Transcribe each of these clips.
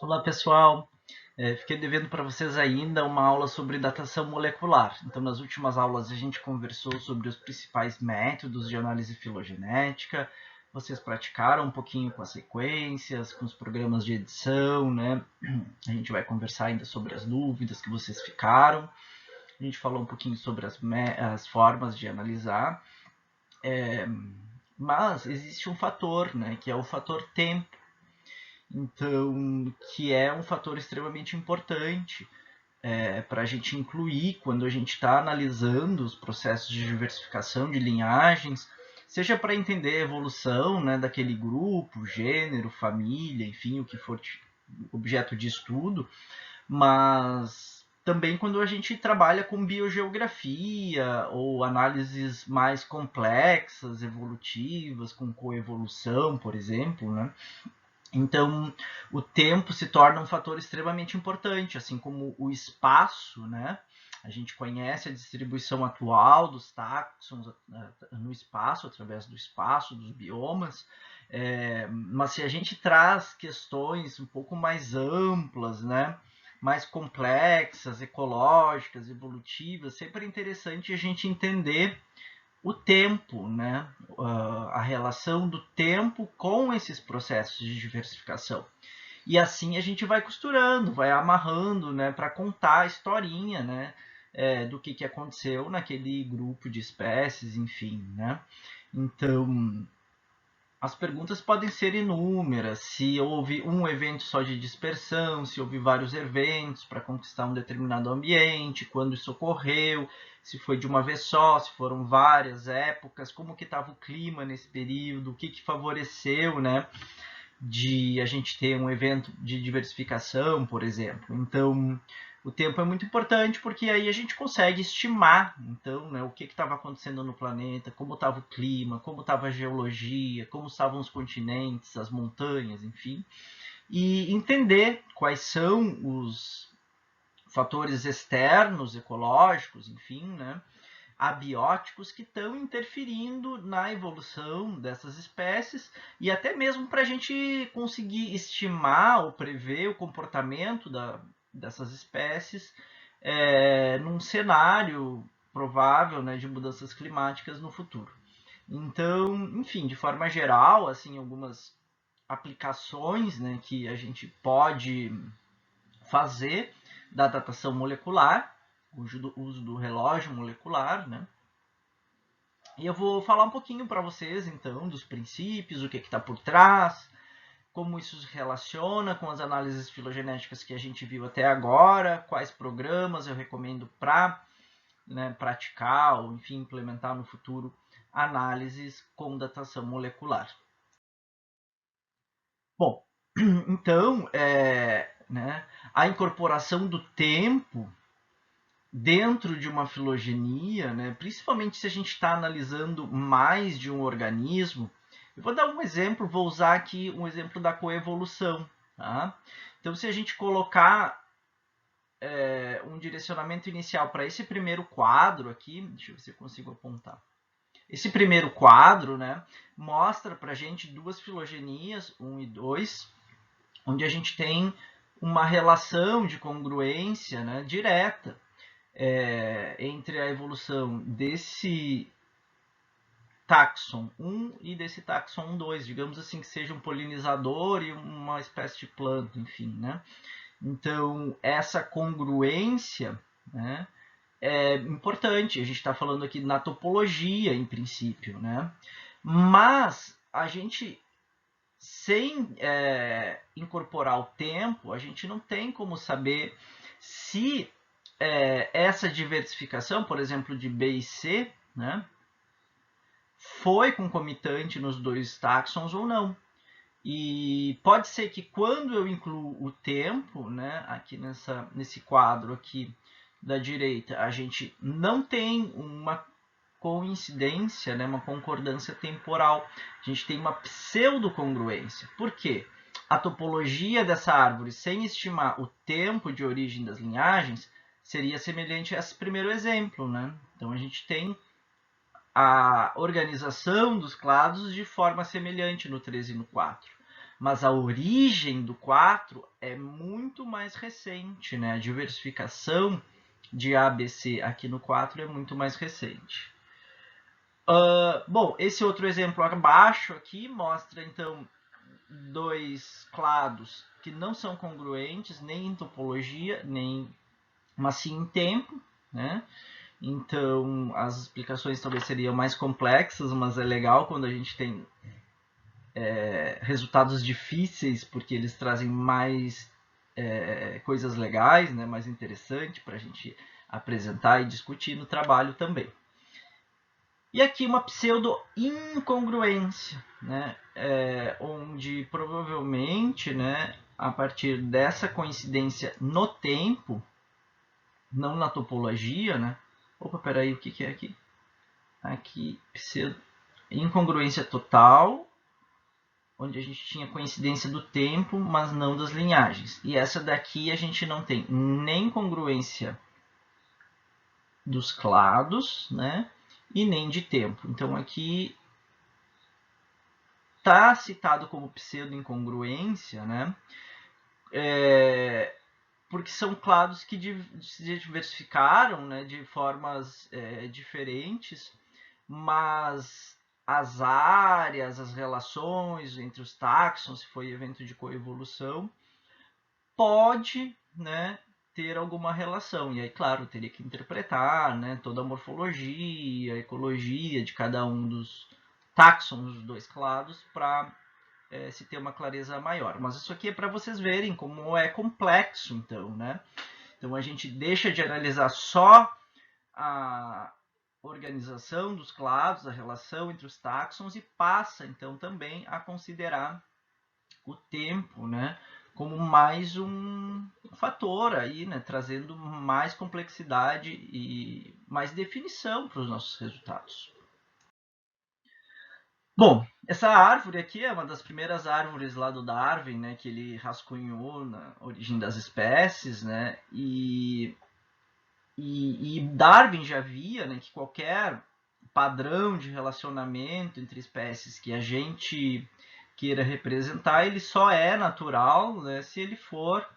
Olá pessoal, fiquei devendo para vocês ainda uma aula sobre datação molecular. Então, nas últimas aulas a gente conversou sobre os principais métodos de análise filogenética, vocês praticaram um pouquinho com as sequências, com os programas de edição, né? A gente vai conversar ainda sobre as dúvidas que vocês ficaram. A gente falou um pouquinho sobre as formas de analisar, mas existe um fator, né, que é o fator tempo. Então, que é um fator extremamente importante para a gente incluir quando a gente está analisando os processos de diversificação de linhagens, seja para entender a evolução, né, daquele grupo, gênero, família, enfim, o que for objeto de estudo, mas também quando a gente trabalha com biogeografia ou análises mais complexas, evolutivas, com coevolução, por exemplo, né? Então, o tempo se torna um fator extremamente importante, assim como o espaço, né? A gente conhece a distribuição atual dos táxons no espaço, através do espaço, dos biomas, mas se a gente traz questões um pouco mais amplas, né? Mais complexas, ecológicas, evolutivas, sempre é interessante a gente entender o tempo, né? A relação do tempo com esses processos de diversificação. E assim a gente vai costurando, vai amarrando, né, para contar a historinha, né, do que aconteceu naquele grupo de espécies, enfim, né. Então, as perguntas podem ser inúmeras, se houve um evento só de dispersão, se houve vários eventos para conquistar um determinado ambiente, quando isso ocorreu, se foi de uma vez só, se foram várias épocas, como que estava o clima nesse período, o que favoreceu, né, de a gente ter um evento de diversificação, por exemplo. Então, o tempo é muito importante porque aí a gente consegue estimar, então, né, o que estava acontecendo no planeta, como estava o clima, como estava a geologia, como estavam os continentes, as montanhas, enfim, e entender quais são os fatores externos, ecológicos, enfim, né, abióticos que estão interferindo na evolução dessas espécies e até mesmo para a gente conseguir estimar ou prever o comportamento dessas espécies num cenário provável, né, de mudanças climáticas no futuro. Então, enfim, de forma geral, assim, algumas aplicações, né, que a gente pode fazer da datação molecular, o uso do relógio molecular, né? E eu vou falar um pouquinho para vocês, então, dos princípios, o que está por trás, como isso se relaciona com as análises filogenéticas que a gente viu até agora, quais programas eu recomendo para, né, praticar ou, enfim, implementar no futuro análises com datação molecular. Bom, então, né, a incorporação do tempo dentro de uma filogenia, né, principalmente se a gente está analisando mais de um organismo, eu vou dar um exemplo, vou usar aqui um exemplo da coevolução. Tá? Então, se a gente colocar um direcionamento inicial para esse primeiro quadro aqui, deixa eu ver se eu consigo apontar. Esse primeiro quadro, né, mostra para a gente duas filogenias, 1 e 2, onde a gente tem uma relação de congruência, né, direta entre a evolução desse táxon 1 e desse táxon 2, digamos assim, que seja um polinizador e uma espécie de planta, enfim, né? Então, essa congruência, né, é importante. A gente está falando aqui na topologia, em princípio, né? Mas a gente, sem incorporar o tempo, a gente não tem como saber se essa diversificação, por exemplo, de B e C, né, foi concomitante nos dois táxons ou não. E pode ser que quando eu incluo o tempo, né, aqui nesse quadro aqui da direita, a gente não tem uma coincidência, né, uma concordância temporal. A gente tem uma pseudocongruência. Por quê? A topologia dessa árvore, sem estimar o tempo de origem das linhagens, seria semelhante a esse primeiro exemplo, né? Então a gente tem a organização dos clados de forma semelhante no 3 e no 4. Mas a origem do 4 é muito mais recente, né? A diversificação de ABC aqui no 4 é muito mais recente. Bom, esse outro exemplo abaixo aqui mostra, então, dois clados que não são congruentes, nem em topologia, mas sim em tempo, né? Então, as explicações talvez seriam mais complexas, mas é legal quando a gente tem resultados difíceis, porque eles trazem mais coisas legais, né? Mais interessante para a gente apresentar e discutir no trabalho também. E aqui uma pseudo-incongruência, né? Onde provavelmente, né, a partir dessa coincidência no tempo, não na topologia, né? Opa, peraí, o que é aqui? Aqui, incongruência total, onde a gente tinha coincidência do tempo, mas não das linhagens. E essa daqui a gente não tem nem congruência dos clados, né? E nem de tempo. Então aqui está citado como pseudo-incongruência, né? Porque são clados que se diversificaram, né, de formas diferentes, mas as áreas, as relações entre os táxons, se foi evento de coevolução, pode, né, ter alguma relação. E aí, claro, teria que interpretar, né, toda a morfologia, a ecologia de cada um dos táxons dos dois clados para se ter uma clareza maior. Mas isso aqui é para vocês verem como é complexo, então, né? Então a gente deixa de analisar só a organização dos clados, a relação entre os táxons e passa, então, também a considerar o tempo, né, como mais um fator aí, né, trazendo mais complexidade e mais definição para os nossos resultados. Bom, essa árvore aqui é uma das primeiras árvores lá do Darwin, né, que ele rascunhou na origem das espécies, né, e Darwin já via, né, que qualquer padrão de relacionamento entre espécies que a gente queira representar, ele só é natural, né, se ele for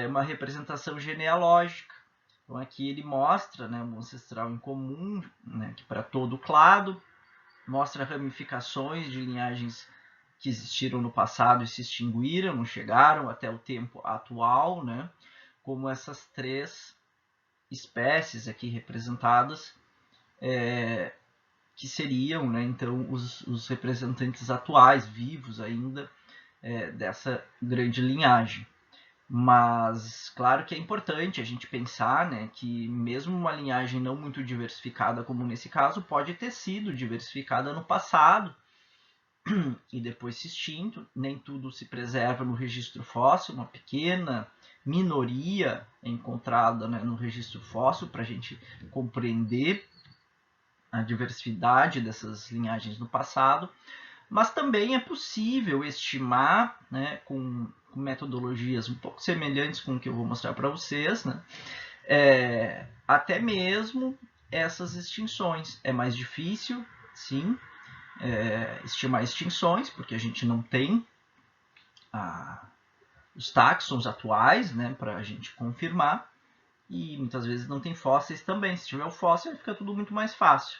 uma representação genealógica. Então aqui ele mostra, né, um ancestral em comum, né, que para todo clado, mostra ramificações de linhagens que existiram no passado e se extinguiram, não chegaram até o tempo atual, né, como essas três espécies aqui representadas, que seriam, né, então, os representantes atuais, vivos ainda, dessa grande linhagem. Mas, claro que é importante a gente pensar, né, que mesmo uma linhagem não muito diversificada, como nesse caso, pode ter sido diversificada no passado e depois se extinto. Nem tudo se preserva no registro fóssil, uma pequena minoria é encontrada, né, no registro fóssil para a gente compreender a diversidade dessas linhagens no passado, mas também é possível estimar, né, com metodologias um pouco semelhantes com o que eu vou mostrar para vocês, né, até mesmo essas extinções. É mais difícil, sim, estimar extinções, porque a gente não tem os táxons atuais, né, para a gente confirmar, e muitas vezes não tem fósseis também. Se tiver o fóssil, fica tudo muito mais fácil.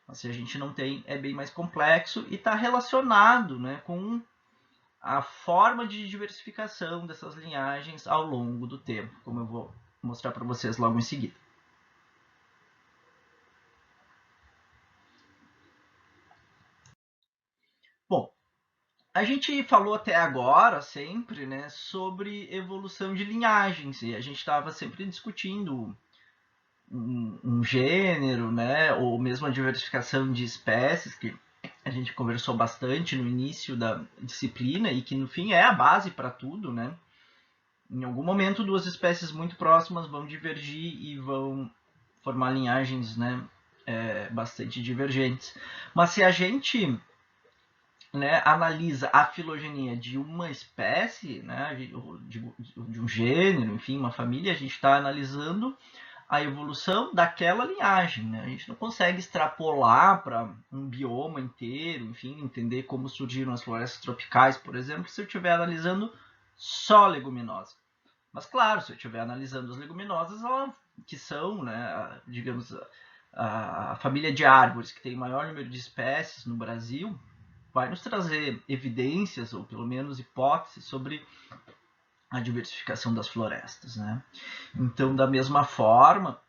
Mas se a gente não tem, é bem mais complexo e está relacionado, né, com a forma de diversificação dessas linhagens ao longo do tempo, como eu vou mostrar para vocês logo em seguida. Bom, a gente falou até agora sempre, né, sobre evolução de linhagens, e a gente estava sempre discutindo um gênero, né, ou mesmo a diversificação de espécies, que a gente conversou bastante no início da disciplina e que no fim é a base para tudo, né? Em algum momento duas espécies muito próximas vão divergir e vão formar linhagens, né, bastante divergentes. Mas se a gente, né, analisa a filogenia de uma espécie, né, de um gênero, enfim, uma família, a gente está analisando a evolução daquela linhagem, né? A gente não consegue extrapolar para um bioma inteiro, enfim, entender como surgiram as florestas tropicais, por exemplo, se eu estiver analisando só leguminosa. Mas, claro, se eu estiver analisando as leguminosas, que são, né, digamos, a família de árvores que tem maior número de espécies no Brasil, vai nos trazer evidências, ou pelo menos hipóteses, sobre a diversificação das florestas, né? Então, da mesma forma,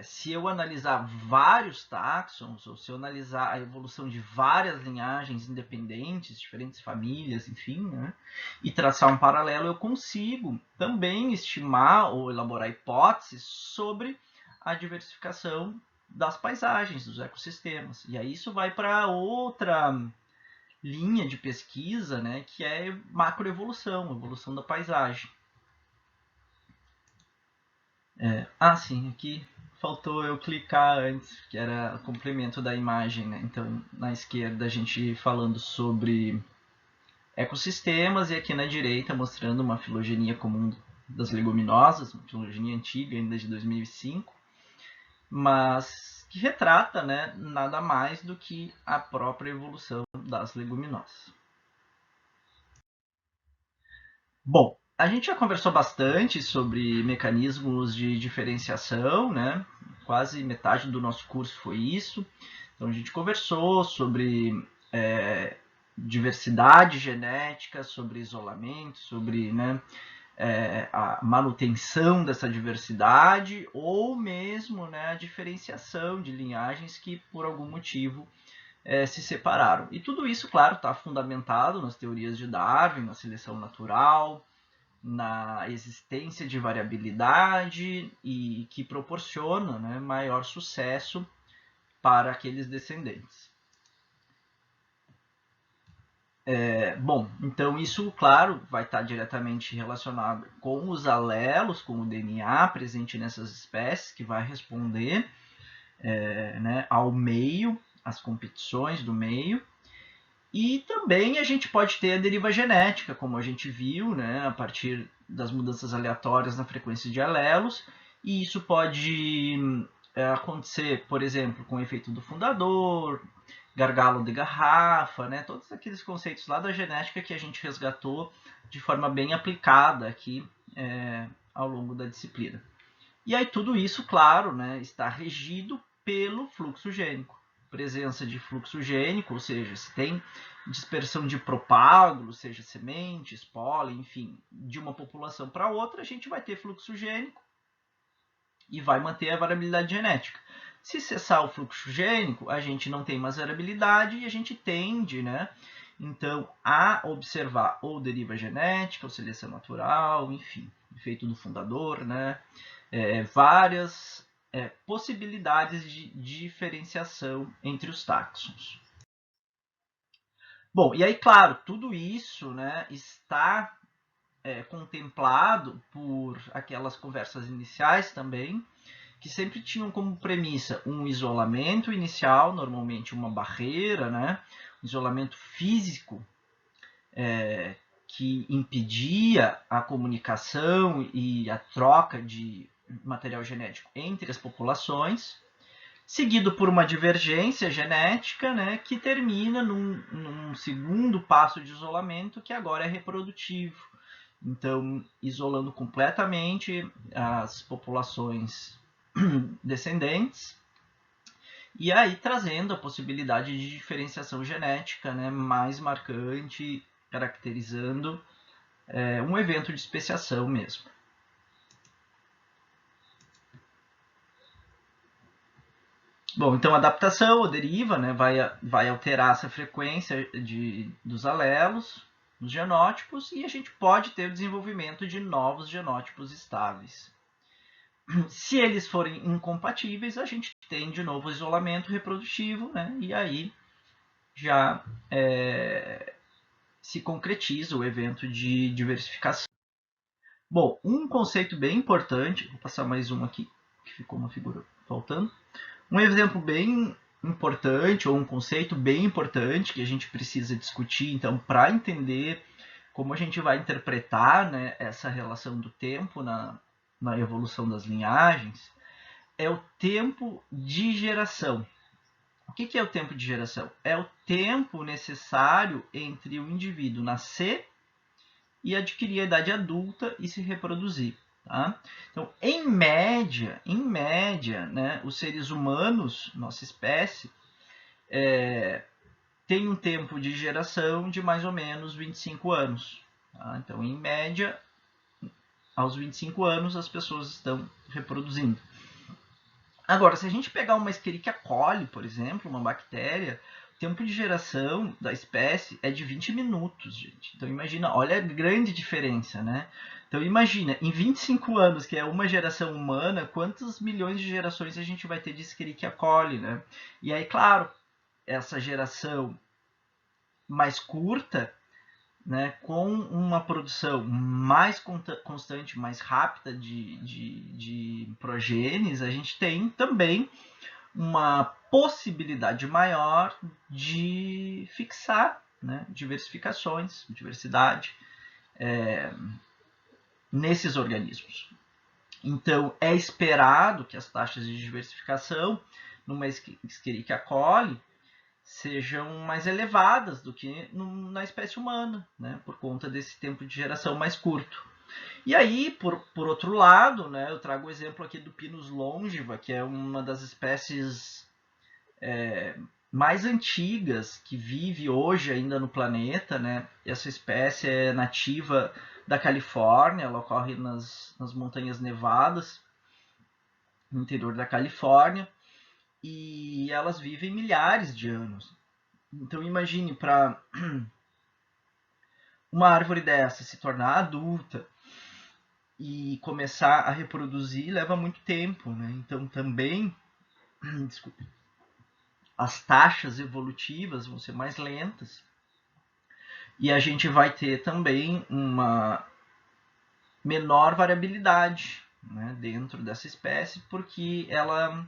se eu analisar vários táxons, ou se eu analisar a evolução de várias linhagens independentes, diferentes famílias, enfim, né, e traçar um paralelo, eu consigo também estimar ou elaborar hipóteses sobre a diversificação das paisagens, dos ecossistemas. E aí isso vai para outra linha de pesquisa, né, que é macroevolução, evolução da paisagem. Sim, aqui faltou eu clicar antes, que era o complemento da imagem, né? Então, na esquerda a gente falando sobre ecossistemas e aqui na direita mostrando uma filogenia comum das leguminosas, uma filogenia antiga, ainda de 2005, mas que retrata, né, nada mais do que a própria evolução das leguminosas. Bom, a gente já conversou bastante sobre mecanismos de diferenciação, né? Quase metade do nosso curso foi isso. Então a gente conversou sobre diversidade genética, sobre isolamento, sobre, né, a manutenção dessa diversidade ou mesmo, né, a diferenciação de linhagens que por algum motivo se separaram. E tudo isso, claro, está fundamentado nas teorias de Darwin, na seleção natural, na existência de variabilidade e que proporciona, né, maior sucesso para aqueles descendentes. Bom, então isso, claro, vai estar diretamente relacionado com os alelos, com o DNA presente nessas espécies, que vai responder né, ao meio, às competições do meio. E também a gente pode ter a deriva genética, como a gente viu, né, a partir das mudanças aleatórias na frequência de alelos, e isso pode acontecer, por exemplo, com o efeito do fundador, gargalo de garrafa, né, todos aqueles conceitos lá da genética que a gente resgatou de forma bem aplicada aqui ao longo da disciplina. E aí tudo isso, claro, né, está regido pelo fluxo gênico. Presença de fluxo gênico, ou seja, se tem dispersão de propágulos, seja sementes, pólen, enfim, de uma população para outra, a gente vai ter fluxo gênico e vai manter a variabilidade genética. Se cessar o fluxo gênico, a gente não tem mais variabilidade e a gente tende, né, então, a observar ou deriva genética, ou seleção natural, enfim, efeito do fundador, né, várias possibilidades de diferenciação entre os táxons. Bom, e aí, claro, tudo isso, né, está contemplado por aquelas conversas iniciais também, que sempre tinham como premissa um isolamento inicial, normalmente uma barreira, né, um isolamento físico que impedia a comunicação e a troca de material genético entre as populações, seguido por uma divergência genética, né, que termina num segundo passo de isolamento, que agora é reprodutivo. Então, isolando completamente as populações descendentes, e aí trazendo a possibilidade de diferenciação genética, né, mais marcante, caracterizando um evento de especiação mesmo. Bom, então a adaptação ou deriva, né, vai alterar essa frequência dos alelos, dos genótipos, e a gente pode ter o desenvolvimento de novos genótipos estáveis. Se eles forem incompatíveis, a gente tem de novo isolamento reprodutivo, né, e aí já se concretiza o evento de diversificação. Bom, um conceito bem importante, vou passar mais um aqui, que ficou uma figura faltando. Um exemplo bem importante, ou um conceito bem importante que a gente precisa discutir, então, para entender como a gente vai interpretar, né, essa relação do tempo na evolução das linhagens é o tempo de geração. O que é o tempo de geração? É o tempo necessário entre o indivíduo nascer e adquirir a idade adulta e se reproduzir. Tá? Então, em média, né, os seres humanos, nossa espécie, tem um tempo de geração de mais ou menos 25 anos. Tá? Então, em média, aos 25 anos, as pessoas estão reproduzindo. Agora, se a gente pegar uma Escherichia coli, por exemplo, uma bactéria, o tempo de geração da espécie é de 20 minutos, gente. Então, imagina, olha a grande diferença, né? Então, imagina, em 25 anos, que é uma geração humana, quantos milhões de gerações a gente vai ter de Escherichia coli, né? E aí, claro, essa geração mais curta, né, com uma produção mais constante, mais rápida de progênies, a gente tem também uma possibilidade maior de fixar, né, diversificações, diversidade nesses organismos. Então, é esperado que as taxas de diversificação numa Escherichia coli sejam mais elevadas do que na espécie humana, né, por conta desse tempo de geração mais curto. E aí, por outro lado, né, eu trago o exemplo aqui do Pinus longiva, que é uma das espécies mais antigas que vive hoje ainda no planeta. Né? Essa espécie é nativa da Califórnia, ela ocorre nas montanhas nevadas, no interior da Califórnia, e elas vivem milhares de anos. Então imagine, para uma árvore dessa se tornar adulta e começar a reproduzir, leva muito tempo, né? Então também, desculpe, as taxas evolutivas vão ser mais lentas e a gente vai ter também uma menor variabilidade, né, dentro dessa espécie, porque ela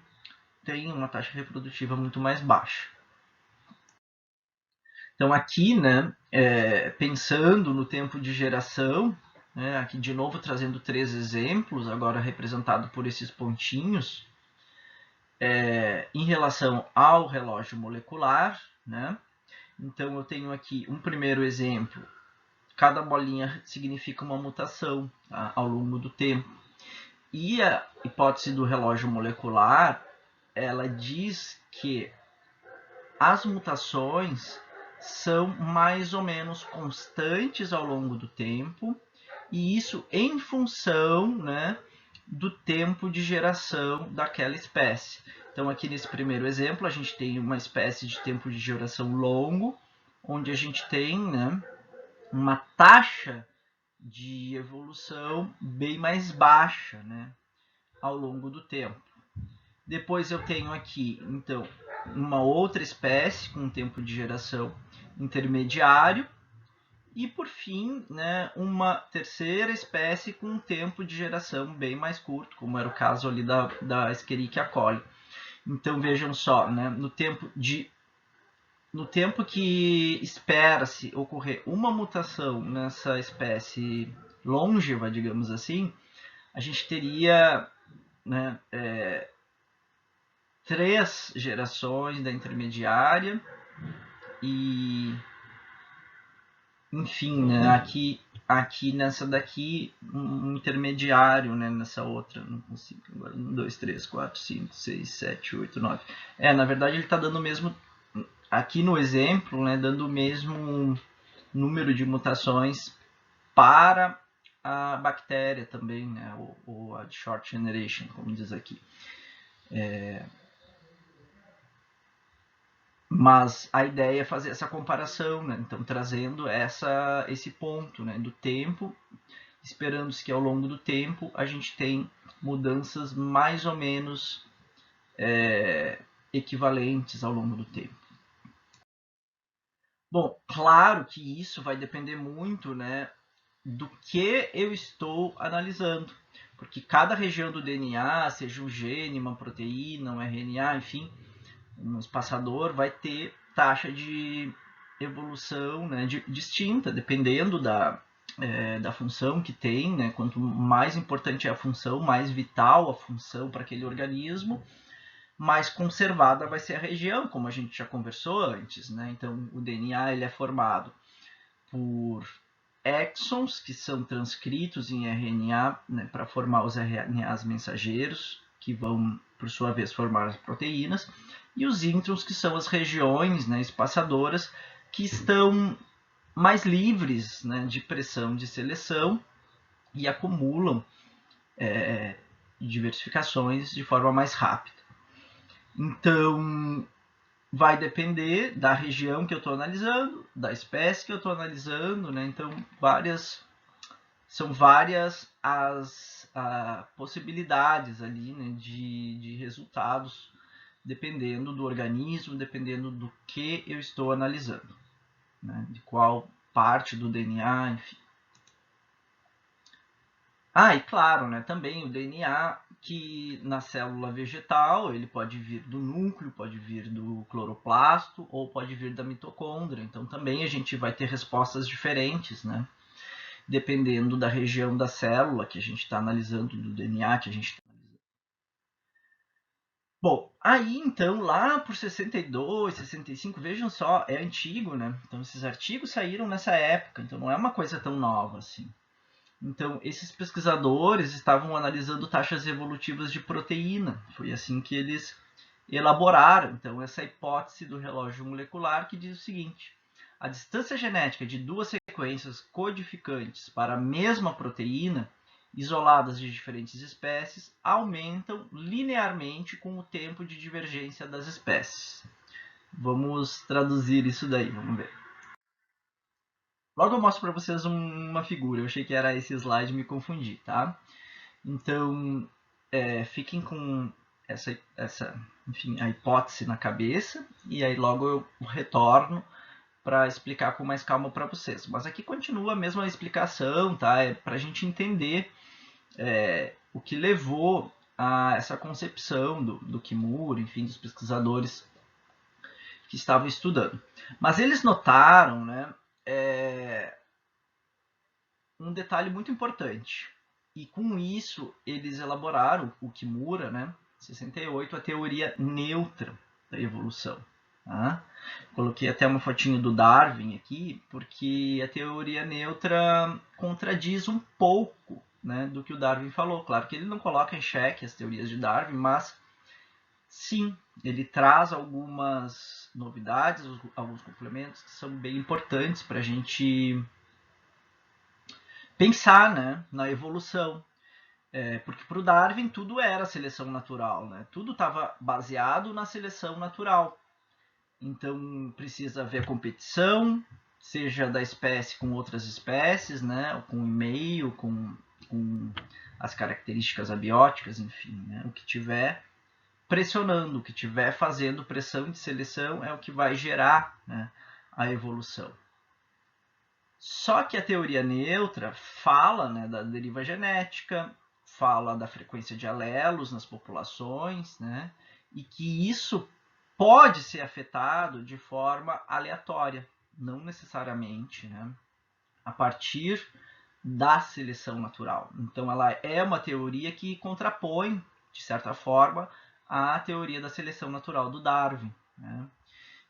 tem uma taxa reprodutiva muito mais baixa. Então aqui, né, pensando no tempo de geração, né, aqui de novo trazendo 3 exemplos, agora representado por esses pontinhos, em relação ao relógio molecular, né? Então eu tenho aqui um primeiro exemplo, cada bolinha significa uma mutação, tá, ao longo do tempo. E a hipótese do relógio molecular, ela diz que as mutações são mais ou menos constantes ao longo do tempo, e isso em função, né, do tempo de geração daquela espécie. Então, aqui nesse primeiro exemplo, a gente tem uma espécie de tempo de geração longo, onde a gente tem, né, uma taxa de evolução bem mais baixa, né, ao longo do tempo. Depois eu tenho aqui, então, uma outra espécie com um tempo de geração intermediário. E, por fim, né, uma terceira espécie com um tempo de geração bem mais curto, como era o caso ali da Escherichia coli. Então, vejam só, né, no tempo que espera-se ocorrer uma mutação nessa espécie longeva, digamos assim, a gente teria, né, 3 gerações da intermediária e, enfim, né, aqui nessa daqui um intermediário, né, nessa outra, não consigo agora, 1, 2, 3, 4, 5, 6, 7, 8, 9. Na verdade ele está dando o mesmo, aqui no exemplo, né, dando o mesmo número de mutações para a bactéria também, né, ou a short generation, como diz aqui. Mas a ideia é fazer essa comparação, né? Então trazendo esse ponto, né, do tempo, esperando-se que ao longo do tempo a gente tem mudanças mais ou menos equivalentes ao longo do tempo. Bom, claro que isso vai depender muito, né, do que eu estou analisando, porque cada região do DNA, seja um gene, uma proteína, um RNA, enfim, um espaçador, vai ter taxa de evolução, né, distinta, dependendo da função que tem, né? Quanto mais importante é a função, mais vital a função para aquele organismo, mais conservada vai ser a região, como a gente já conversou antes, né? Então, o DNA ele é formado por exons, que são transcritos em RNA, né, para formar os RNAs mensageiros, que vão, por sua vez, formar as proteínas, e os introns, que são as regiões, né, espaçadoras, que estão mais livres, né, de pressão de seleção e acumulam diversificações de forma mais rápida. Então, vai depender da região que eu estou analisando, da espécie que eu estou analisando, né? Então, são várias as possibilidades ali, né, de resultados, dependendo do organismo, dependendo do que eu estou analisando, né? De qual parte do DNA, enfim. E claro, né, também o DNA que na célula vegetal ele pode vir do núcleo, pode vir do cloroplasto ou pode vir da mitocôndria. Então também a gente vai ter respostas diferentes, né? Dependendo da região da célula que a gente está analisando, do DNA que a gente está analisando. Bom, aí então lá por 62, 65, vejam só, é antigo, né? Então esses artigos saíram nessa época, então não é uma coisa tão nova assim. Então, esses pesquisadores estavam analisando taxas evolutivas de proteína. Foi assim que eles elaboraram, então, essa hipótese do relógio molecular que diz o seguinte: a distância genética de duas sequências codificantes para a mesma proteína, isoladas de diferentes espécies, aumentam linearmente com o tempo de divergência das espécies. Vamos traduzir isso daí, vamos ver. Logo eu mostro para vocês uma figura. Eu achei que era esse slide e me confundi, tá? Então, fiquem com enfim, a hipótese na cabeça e aí logo eu retorno para explicar com mais calma para vocês. Mas aqui continua a mesma explicação, tá? É para a gente entender o que levou a essa concepção do Kimura, enfim, dos pesquisadores que estavam estudando. Mas eles notaram, né, um detalhe muito importante. E com isso eles elaboraram o Kimura, né, 68, a teoria neutra da evolução. Tá? Coloquei até uma fotinho do Darwin aqui, porque a teoria neutra contradiz um pouco, né, do que o Darwin falou. Claro que ele não coloca em xeque as teorias de Darwin, mas sim, ele traz algumas novidades, alguns complementos que são bem importantes para a gente pensar, né, na evolução. Porque para o Darwin tudo era seleção natural, né? Tudo estava baseado na seleção natural. Então precisa haver competição, seja da espécie com outras espécies, né? Com o meio, com as características abióticas, enfim, né? O que tiver pressionando, o que tiver fazendo pressão de seleção é o que vai gerar, né, a evolução. Só que a teoria neutra fala, né, da deriva genética, fala da frequência de alelos nas populações, né, e que isso pode ser afetado de forma aleatória, não necessariamente, né, a partir da seleção natural. Então, ela é uma teoria que contrapõe, de certa forma, a teoria da seleção natural do Darwin, né?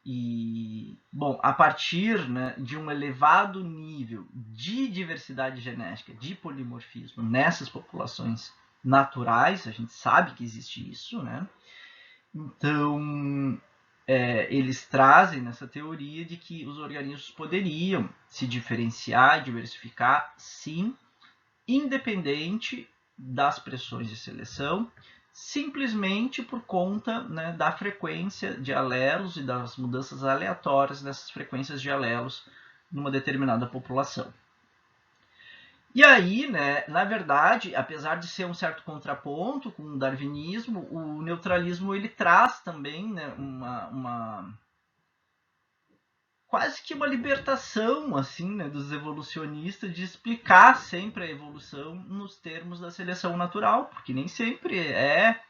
E, bom, a partir, né, de um elevado nível de diversidade genética, de polimorfismo nessas populações naturais, a gente sabe que existe isso, né? Então, eles trazem nessa teoria de que os organismos poderiam se diferenciar e diversificar, sim, independente das pressões de seleção, simplesmente por conta, né, da frequência de alelos e das mudanças aleatórias dessas frequências de alelos numa determinada população. E aí, né, na verdade, apesar de ser um certo contraponto com o darwinismo, o neutralismo ele traz também, né, quase que uma libertação assim, né, dos evolucionistas de explicar sempre a evolução nos termos da seleção natural, porque nem sempre é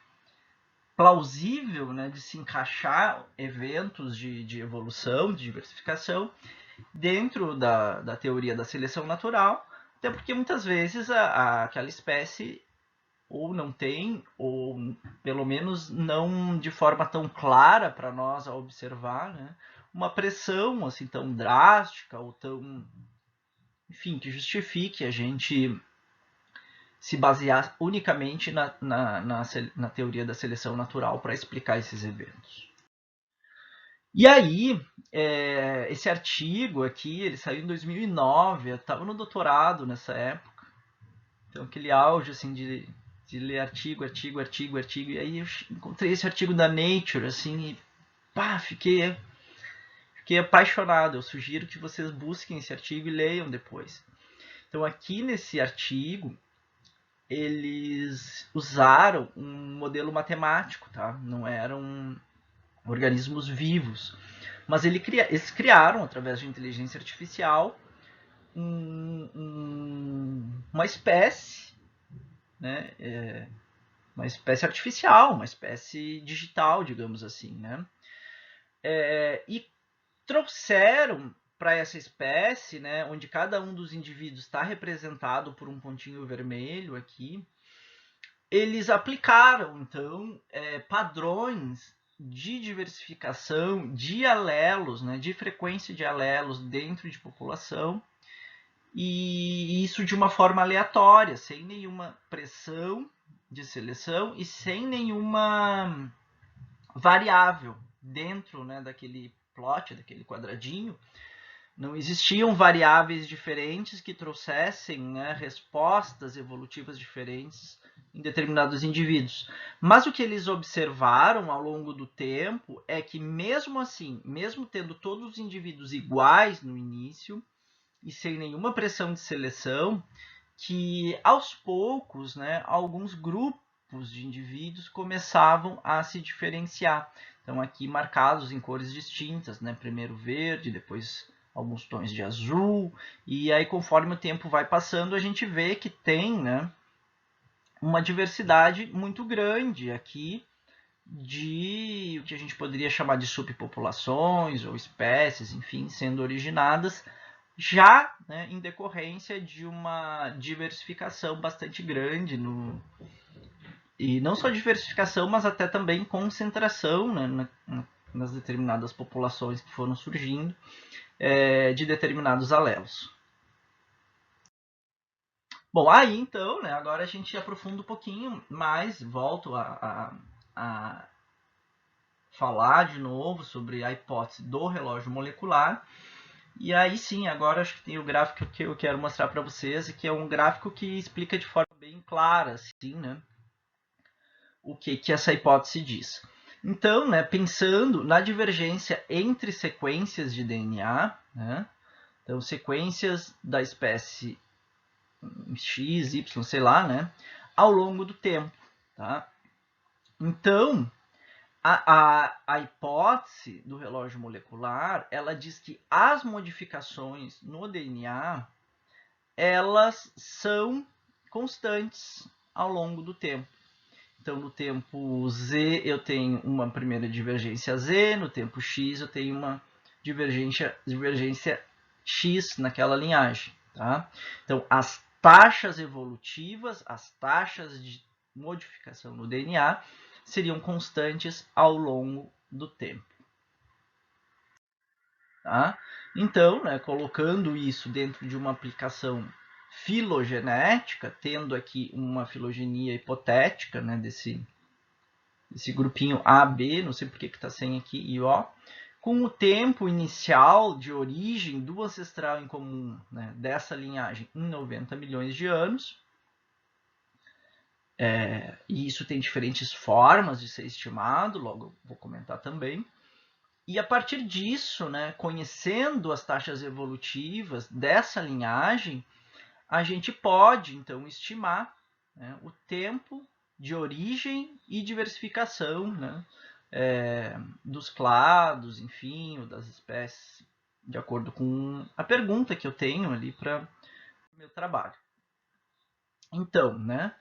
plausível, né, de se encaixar eventos de evolução, de diversificação, dentro da teoria da seleção natural, até porque muitas vezes aquela espécie ou não tem, ou pelo menos não de forma tão clara para nós a observar, né, uma pressão assim tão drástica ou tão, enfim, que justifique a gente se basear unicamente na teoria da seleção natural para explicar esses eventos. E aí, esse artigo aqui, ele saiu em 2009, eu estava no doutorado nessa época, então aquele auge assim de ler artigo, e aí eu encontrei esse artigo da Nature, assim, e pá, fiquei apaixonado. Eu sugiro que vocês busquem esse artigo e leiam depois. Então aqui nesse artigo, eles usaram um modelo matemático, tá? Não eram organismos vivos, mas eles criaram, através de inteligência artificial, uma espécie, né? Uma espécie artificial, uma espécie digital, digamos assim, né? E trouxeram para essa espécie, né, onde cada um dos indivíduos está representado por um pontinho vermelho aqui, eles aplicaram, então, padrões de diversificação de alelos, né, de frequência de alelos dentro de população, e isso de uma forma aleatória, sem nenhuma pressão de seleção e sem nenhuma variável dentro, né, daquele plot, daquele quadradinho. Não existiam variáveis diferentes que trouxessem, né, respostas evolutivas diferentes em determinados indivíduos. Mas o que eles observaram ao longo do tempo é que, mesmo assim, mesmo tendo todos os indivíduos iguais no início e sem nenhuma pressão de seleção, que aos poucos, né, alguns grupos de indivíduos começavam a se diferenciar. Então aqui marcados em cores distintas, né, primeiro verde, depois alguns tons de azul, e aí conforme o tempo vai passando a gente vê que tem, né, uma diversidade muito grande aqui de o que a gente poderia chamar de subpopulações ou espécies, enfim, sendo originadas já, né, em decorrência de uma diversificação bastante grande e não só diversificação, mas até também concentração, né, nas determinadas populações que foram surgindo de determinados alelos. Bom, aí então, né, agora a gente aprofunda um pouquinho mais, volto a falar de novo sobre a hipótese do relógio molecular. E aí sim, agora acho que tem o gráfico que eu quero mostrar para vocês, que é um gráfico que explica de forma bem clara, assim, né, o que essa hipótese diz. Então, né, pensando na divergência entre sequências de DNA, né, então sequências da espécie X, Y, sei lá, né, ao longo do tempo, tá? Então, a hipótese do relógio molecular, ela diz que as modificações no DNA, elas são constantes ao longo do tempo. Então, no tempo Z, eu tenho uma primeira divergência Z, no tempo X, eu tenho uma divergência X naquela linhagem. Tá? Então, as taxas evolutivas, as taxas de modificação no DNA, seriam constantes ao longo do tempo. Tá? Então, né, colocando isso dentro de uma aplicação filogenética, tendo aqui uma filogenia hipotética, né, desse grupinho A, B, não sei por que está sem aqui, e O, com o tempo inicial de origem do ancestral em comum, né, dessa linhagem em 90 milhões de anos. E isso tem diferentes formas de ser estimado, logo eu vou comentar também. E a partir disso, né, conhecendo as taxas evolutivas dessa linhagem, a gente pode, então, estimar, né, o tempo de origem e diversificação, né, dos clados, enfim, ou das espécies, de acordo com a pergunta que eu tenho ali para o meu trabalho. Então, né,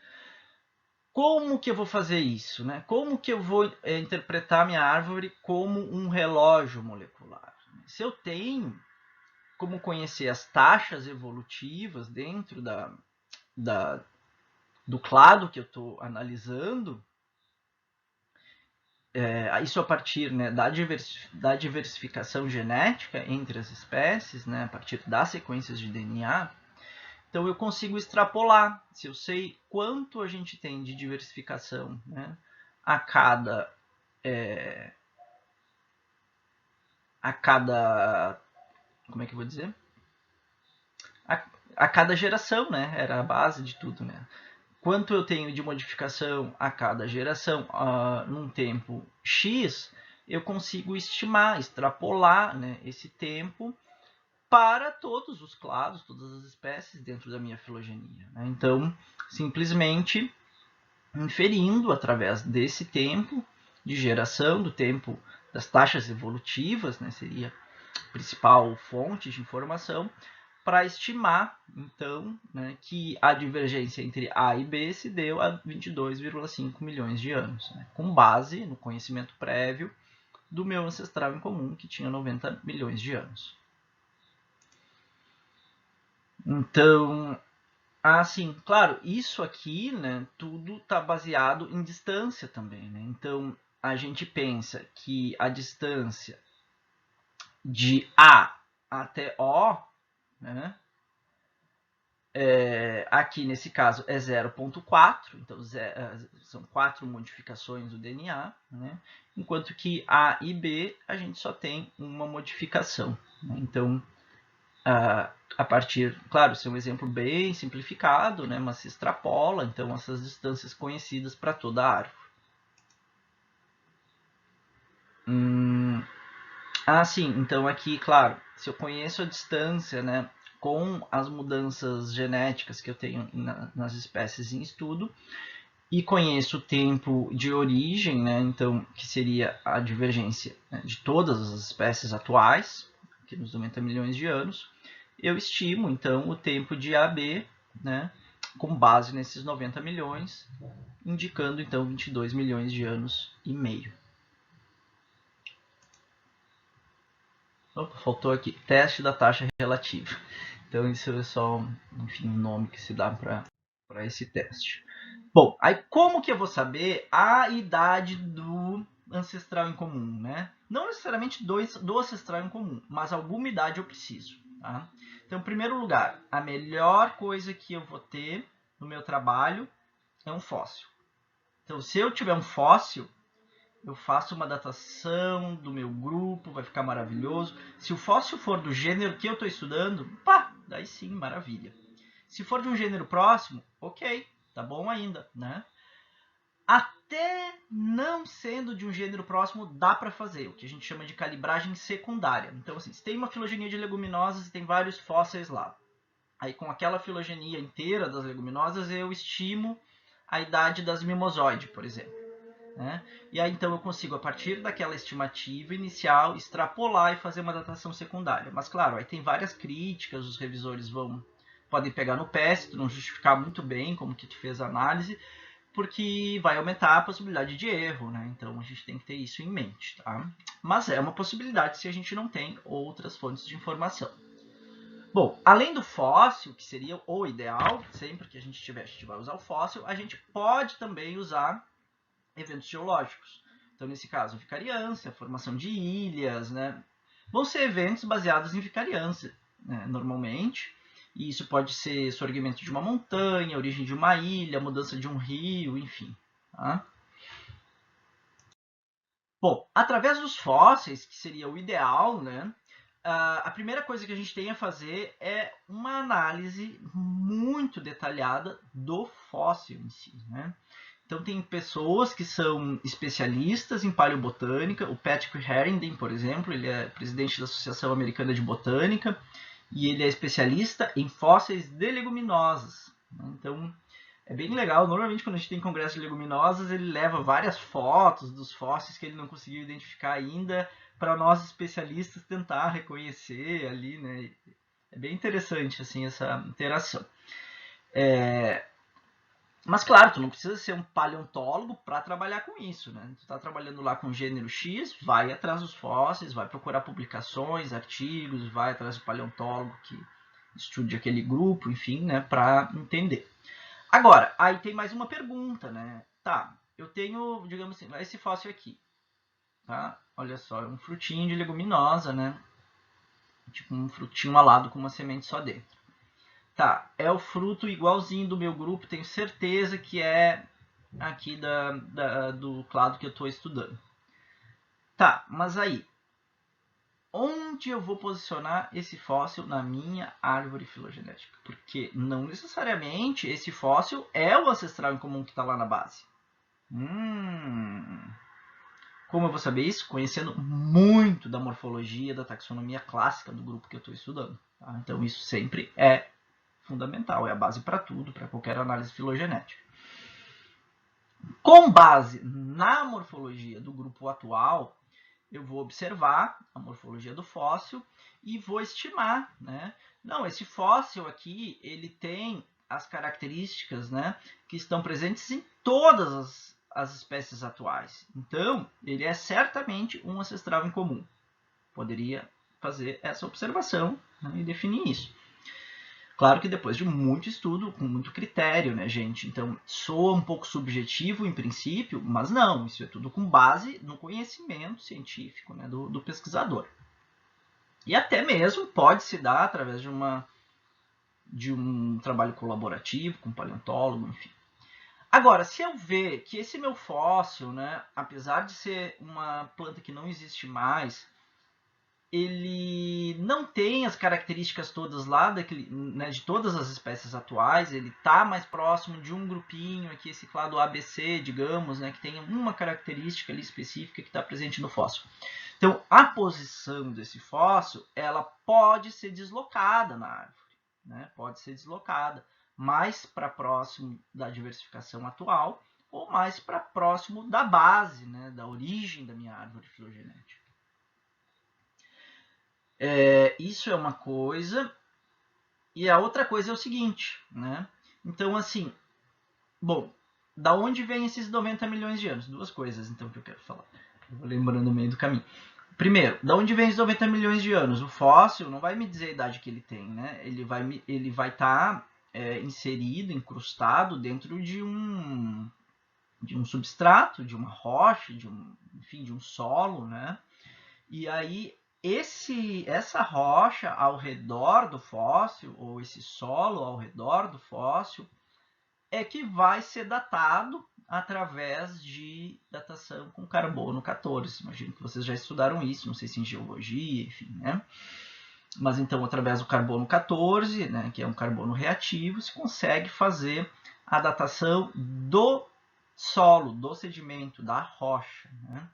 como que eu vou fazer isso? Né? Como que eu vou interpretar minha árvore como um relógio molecular? Se eu tenho como conhecer as taxas evolutivas dentro do clado que eu estou analisando, isso a partir, né, da diversificação genética entre as espécies, né, a partir das sequências de DNA. Então eu consigo extrapolar, se eu sei quanto a gente tem de diversificação, né, a cada como é que eu vou dizer? A cada geração, né? Era a base de tudo, né? Quanto eu tenho de modificação a cada geração num tempo X, eu consigo estimar, extrapolar, né, esse tempo para todos os clados, todas as espécies dentro da minha filogenia, né? Então, simplesmente inferindo através desse tempo de geração, do tempo das taxas evolutivas, né, seria a principal fonte de informação, para estimar, então, né, que a divergência entre A e B se deu a 22,5 milhões de anos, né, com base no conhecimento prévio do meu ancestral em comum, que tinha 90 milhões de anos. Então, assim, claro, isso aqui, né, tudo está baseado em distância também, né? Então, a gente pensa que a distância de A até O, né, aqui nesse caso é 0,4, então são 4 modificações do DNA, né? Enquanto que A e B a gente só tem uma modificação, né? Então, a partir, claro, isso é um exemplo bem simplificado, né? Mas se extrapola, então, essas distâncias conhecidas para toda a árvore. Sim, então aqui, claro, se eu conheço a distância, né, com as mudanças genéticas que eu tenho nas espécies em estudo, e conheço o tempo de origem, né, então, que seria a divergência, né, de todas as espécies atuais, aqui nos 90 milhões de anos, eu estimo, então, o tempo de AB, né, com base nesses 90 milhões, indicando, então, 22 milhões de anos e meio. Opa, faltou aqui, teste da taxa relativa. Então, isso é só, enfim, um nome que se dá para esse teste. Bom, aí como que eu vou saber a idade do ancestral em comum, né? Não necessariamente do ancestral em comum, mas alguma idade eu preciso, tá? Então, em primeiro lugar, a melhor coisa que eu vou ter no meu trabalho é um fóssil. Então, se eu tiver um fóssil, eu faço uma datação do meu grupo, vai ficar maravilhoso. Se o fóssil for do gênero que eu estou estudando, pá, daí sim, maravilha. Se for de um gênero próximo, ok, tá bom ainda, né? Até não sendo de um gênero próximo, dá para fazer, o que a gente chama de calibragem secundária. Então, assim, se tem uma filogenia de leguminosas e tem vários fósseis lá, aí com aquela filogenia inteira das leguminosas, eu estimo a idade das mimosoides, por exemplo. Né? E aí então eu consigo, a partir daquela estimativa inicial, extrapolar e fazer uma datação secundária. Mas claro, aí tem várias críticas, os revisores podem pegar no pé se tu não justificar muito bem como que tu fez a análise, porque vai aumentar a possibilidade de erro, né? Então a gente tem que ter isso em mente, tá? Mas é uma possibilidade se a gente não tem outras fontes de informação. Bom, além do fóssil, que seria o ideal, sempre que a gente vai usar o fóssil, a gente pode também usar eventos geológicos. Então, nesse caso, vicariância, formação de ilhas, né? Vão ser eventos baseados em vicariância, né, normalmente. E isso pode ser surgimento de uma montanha, origem de uma ilha, mudança de um rio, enfim. Tá? Bom, através dos fósseis, que seria o ideal, né? A primeira coisa que a gente tem a fazer é uma análise muito detalhada do fóssil em si, né? Então, tem pessoas que são especialistas em paleobotânica. O Patrick Herrington, por exemplo, ele é presidente da Associação Americana de Botânica e ele é especialista em fósseis de leguminosas. Então, é bem legal. Normalmente, quando a gente tem congresso de leguminosas, ele leva várias fotos dos fósseis que ele não conseguiu identificar ainda para nós especialistas tentar reconhecer ali, né? É bem interessante assim essa interação. Mas claro, tu não precisa ser um paleontólogo para trabalhar com isso, né? Tu está trabalhando lá com gênero X, vai atrás dos fósseis, vai procurar publicações, artigos, vai atrás do paleontólogo que estude aquele grupo, enfim, né, para entender. Agora, aí tem mais uma pergunta, né? Tá, eu tenho, digamos assim, esse fóssil aqui, tá? Olha só, é um frutinho de leguminosa, né? Tipo um frutinho alado com uma semente só dentro. Tá, é o fruto igualzinho do meu grupo, tenho certeza que é aqui do clado que eu estou estudando. Tá, mas aí, onde eu vou posicionar esse fóssil na minha árvore filogenética? Porque não necessariamente esse fóssil é o ancestral em comum que está lá na base. Como eu vou saber isso? Conhecendo muito da morfologia, da taxonomia clássica do grupo que eu estou estudando. Tá? Então isso sempre é fundamental, é a base para tudo, para qualquer análise filogenética. Com base na morfologia do grupo atual, eu vou observar a morfologia do fóssil e vou estimar, né? Não, esse fóssil aqui, ele tem as características, né, que estão presentes em todas as espécies atuais. Então, ele é certamente um ancestral em comum. Poderia fazer essa observação, né, e definir isso. Claro que depois de muito estudo, com muito critério, né, gente? Então, soa um pouco subjetivo em princípio, mas não, isso é tudo com base no conhecimento científico, né, do pesquisador. E até mesmo pode se dar através de um trabalho colaborativo com paleontólogo, enfim. Agora, se eu ver que esse meu fóssil, né, apesar de ser uma planta que não existe mais, ele não tem as características todas lá daquele, né, de todas as espécies atuais, ele está mais próximo de um grupinho aqui, esse clado ABC, digamos, né, que tem uma característica ali específica que está presente no fóssil. Então, a posição desse fóssil, ela pode ser deslocada na árvore, né, pode ser deslocada mais para próximo da diversificação atual ou mais para próximo da base, né, da origem da minha árvore filogenética. Isso é uma coisa. E a outra coisa é o seguinte, né? Então, assim, bom, da onde vem esses 90 milhões de anos? Duas coisas, então, que eu quero falar. Eu vou lembrando no meio do caminho. Primeiro, da onde vem os 90 milhões de anos? O fóssil não vai me dizer a idade que ele tem, né? Ele vai estar inserido, incrustado dentro de um substrato, de uma rocha, enfim, de um solo, né? E aí essa rocha ao redor do fóssil, ou esse solo ao redor do fóssil, é que vai ser datado através de datação com carbono 14. Imagino que vocês já estudaram isso, não sei se em geologia, enfim, né? Mas então, através do carbono 14, né, que é um carbono reativo, se consegue fazer a datação do solo, do sedimento, da rocha, né?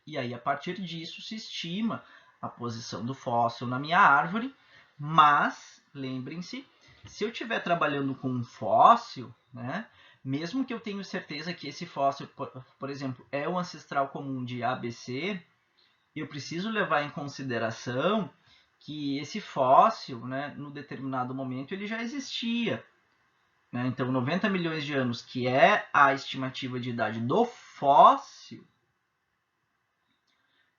E aí, a partir disso, se estima a posição do fóssil na minha árvore, mas, lembrem-se, se eu estiver trabalhando com um fóssil, né, mesmo que eu tenha certeza que esse fóssil, por exemplo, é o ancestral comum de ABC, eu preciso levar em consideração que esse fóssil, né, no determinado momento, ele já existia. Né? Então, 90 milhões de anos, que é a estimativa de idade do fóssil,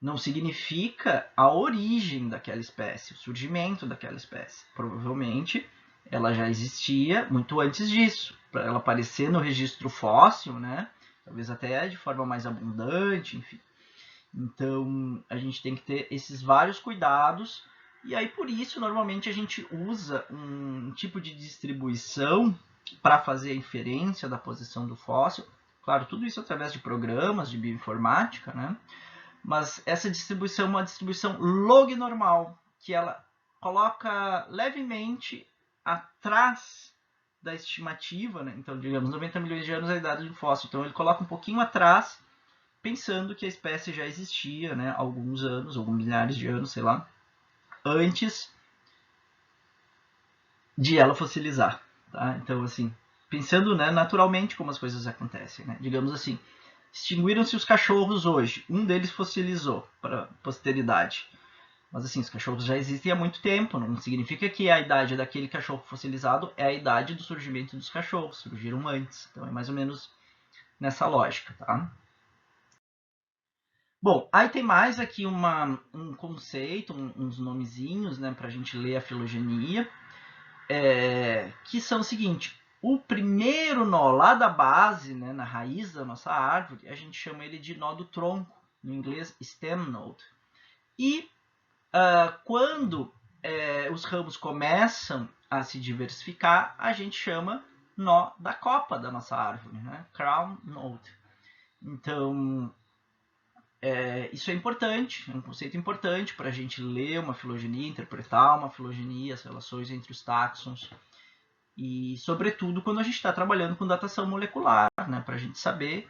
não significa a origem daquela espécie, o surgimento daquela espécie. Provavelmente ela já existia muito antes disso. Para ela aparecer no registro fóssil, né? Talvez até de forma mais abundante, enfim. Então a gente tem que ter esses vários cuidados. E aí por isso normalmente a gente usa um tipo de distribuição para fazer a inferência da posição do fóssil. Claro, tudo isso através de programas de bioinformática, né? Mas essa distribuição é uma distribuição log-normal, que ela coloca levemente atrás da estimativa, né? Então, digamos, 90 milhões de anos é a idade do fóssil. Então, ele coloca um pouquinho atrás, pensando que a espécie já existia, né? Alguns anos, alguns milhares de anos, sei lá, antes de ela fossilizar. Tá? Então, assim, pensando, né, naturalmente como as coisas acontecem, né? Digamos assim, extinguiram-se os cachorros hoje. Um deles fossilizou para a posteridade. Mas assim, os cachorros já existem há muito tempo, não significa que a idade daquele cachorro fossilizado é a idade do surgimento dos cachorros, surgiram antes. Então é mais ou menos nessa lógica, tá? Bom, aí tem mais aqui um conceito, uns nomezinhos, né, para a gente ler a filogenia, que são o seguinte: o primeiro nó lá da base, né, na raiz da nossa árvore, a gente chama ele de nó do tronco, no inglês stem node. E quando os ramos começam a se diversificar, a gente chama nó da copa da nossa árvore, né, crown node. Então, isso é importante, é um conceito importante para a gente ler uma filogenia, interpretar uma filogenia, as relações entre os táxons, e sobretudo quando a gente está trabalhando com datação molecular, né, para a gente saber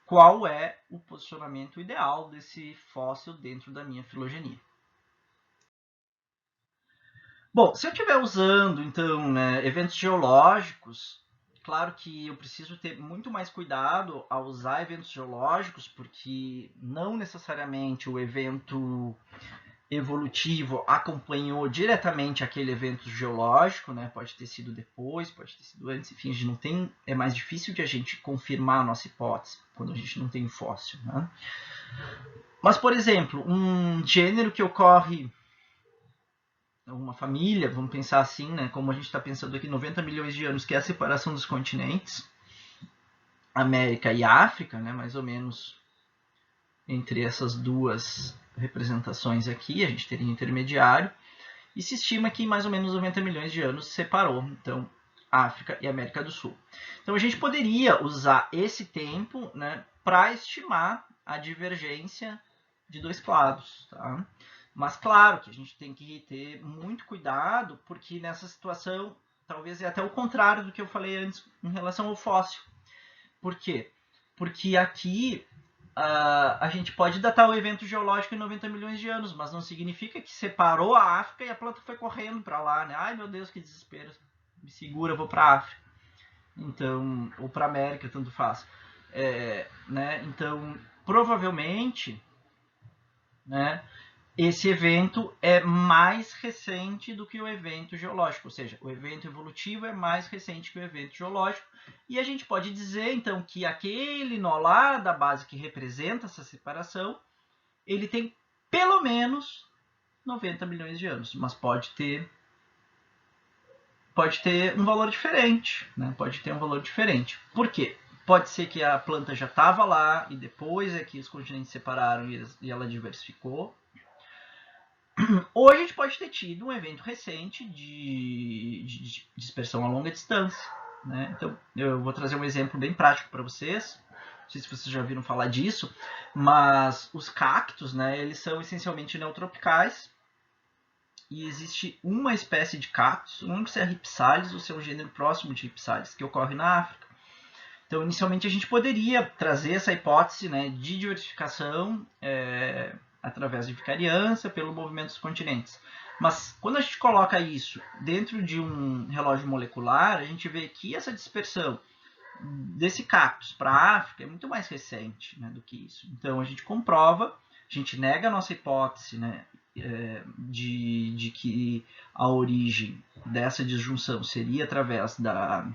qual é o posicionamento ideal desse fóssil dentro da minha filogenia. Bom, se eu estiver usando, então, né, eventos geológicos, claro que eu preciso ter muito mais cuidado ao usar eventos geológicos, porque não necessariamente o evento evolutivo acompanhou diretamente aquele evento geológico, né? Pode ter sido depois, pode ter sido antes, enfim, a gente não tem, é mais difícil de a gente confirmar a nossa hipótese quando a gente não tem fóssil, né? Mas, por exemplo, um gênero que ocorre uma família, vamos pensar assim, né, como a gente está pensando aqui, 90 milhões de anos, que é a separação dos continentes, América e África, né, mais ou menos entre essas duas representações aqui, a gente teria um intermediário, e se estima que em mais ou menos 90 milhões de anos separou, então, África e América do Sul. Então a gente poderia usar esse tempo, né, para estimar a divergência de dois clados, tá? Mas claro que a gente tem que ter muito cuidado, porque nessa situação talvez é até o contrário do que eu falei antes em relação ao fóssil. Por quê? Porque aqui a gente pode datar o evento geológico em 90 milhões de anos, mas não significa que separou a África e a planta foi correndo para lá, né? Ai meu Deus, que desespero, me segura, eu vou para a África. Então, ou para a América, tanto faz. Né? Então, provavelmente, né, esse evento é mais recente do que o evento geológico, ou seja, o evento evolutivo é mais recente que o evento geológico, e a gente pode dizer, então, que aquele nó lá da base que representa essa separação, ele tem pelo menos 90 milhões de anos, mas pode ter um valor diferente, né? Pode ter um valor diferente. Por quê? Pode ser que a planta já estava lá e depois é que os continentes separaram e ela diversificou. Ou a gente pode ter tido um evento recente de dispersão a longa distância, né? Então, eu vou trazer um exemplo bem prático para vocês. Não sei se vocês já ouviram falar disso, mas os cactos, né, eles são essencialmente neotropicais. E existe uma espécie de cactos, não sei se é Rhipsalis ou se é um gênero próximo de Rhipsalis, que ocorre na África. Então, inicialmente, a gente poderia trazer essa hipótese, né, de diversificação através de vicariância pelo movimento dos continentes. Mas quando a gente coloca isso dentro de um relógio molecular, a gente vê que essa dispersão desse cactus para a África é muito mais recente, né, do que isso. Então a gente comprova, a gente nega a nossa hipótese, né, de que a origem dessa disjunção seria através da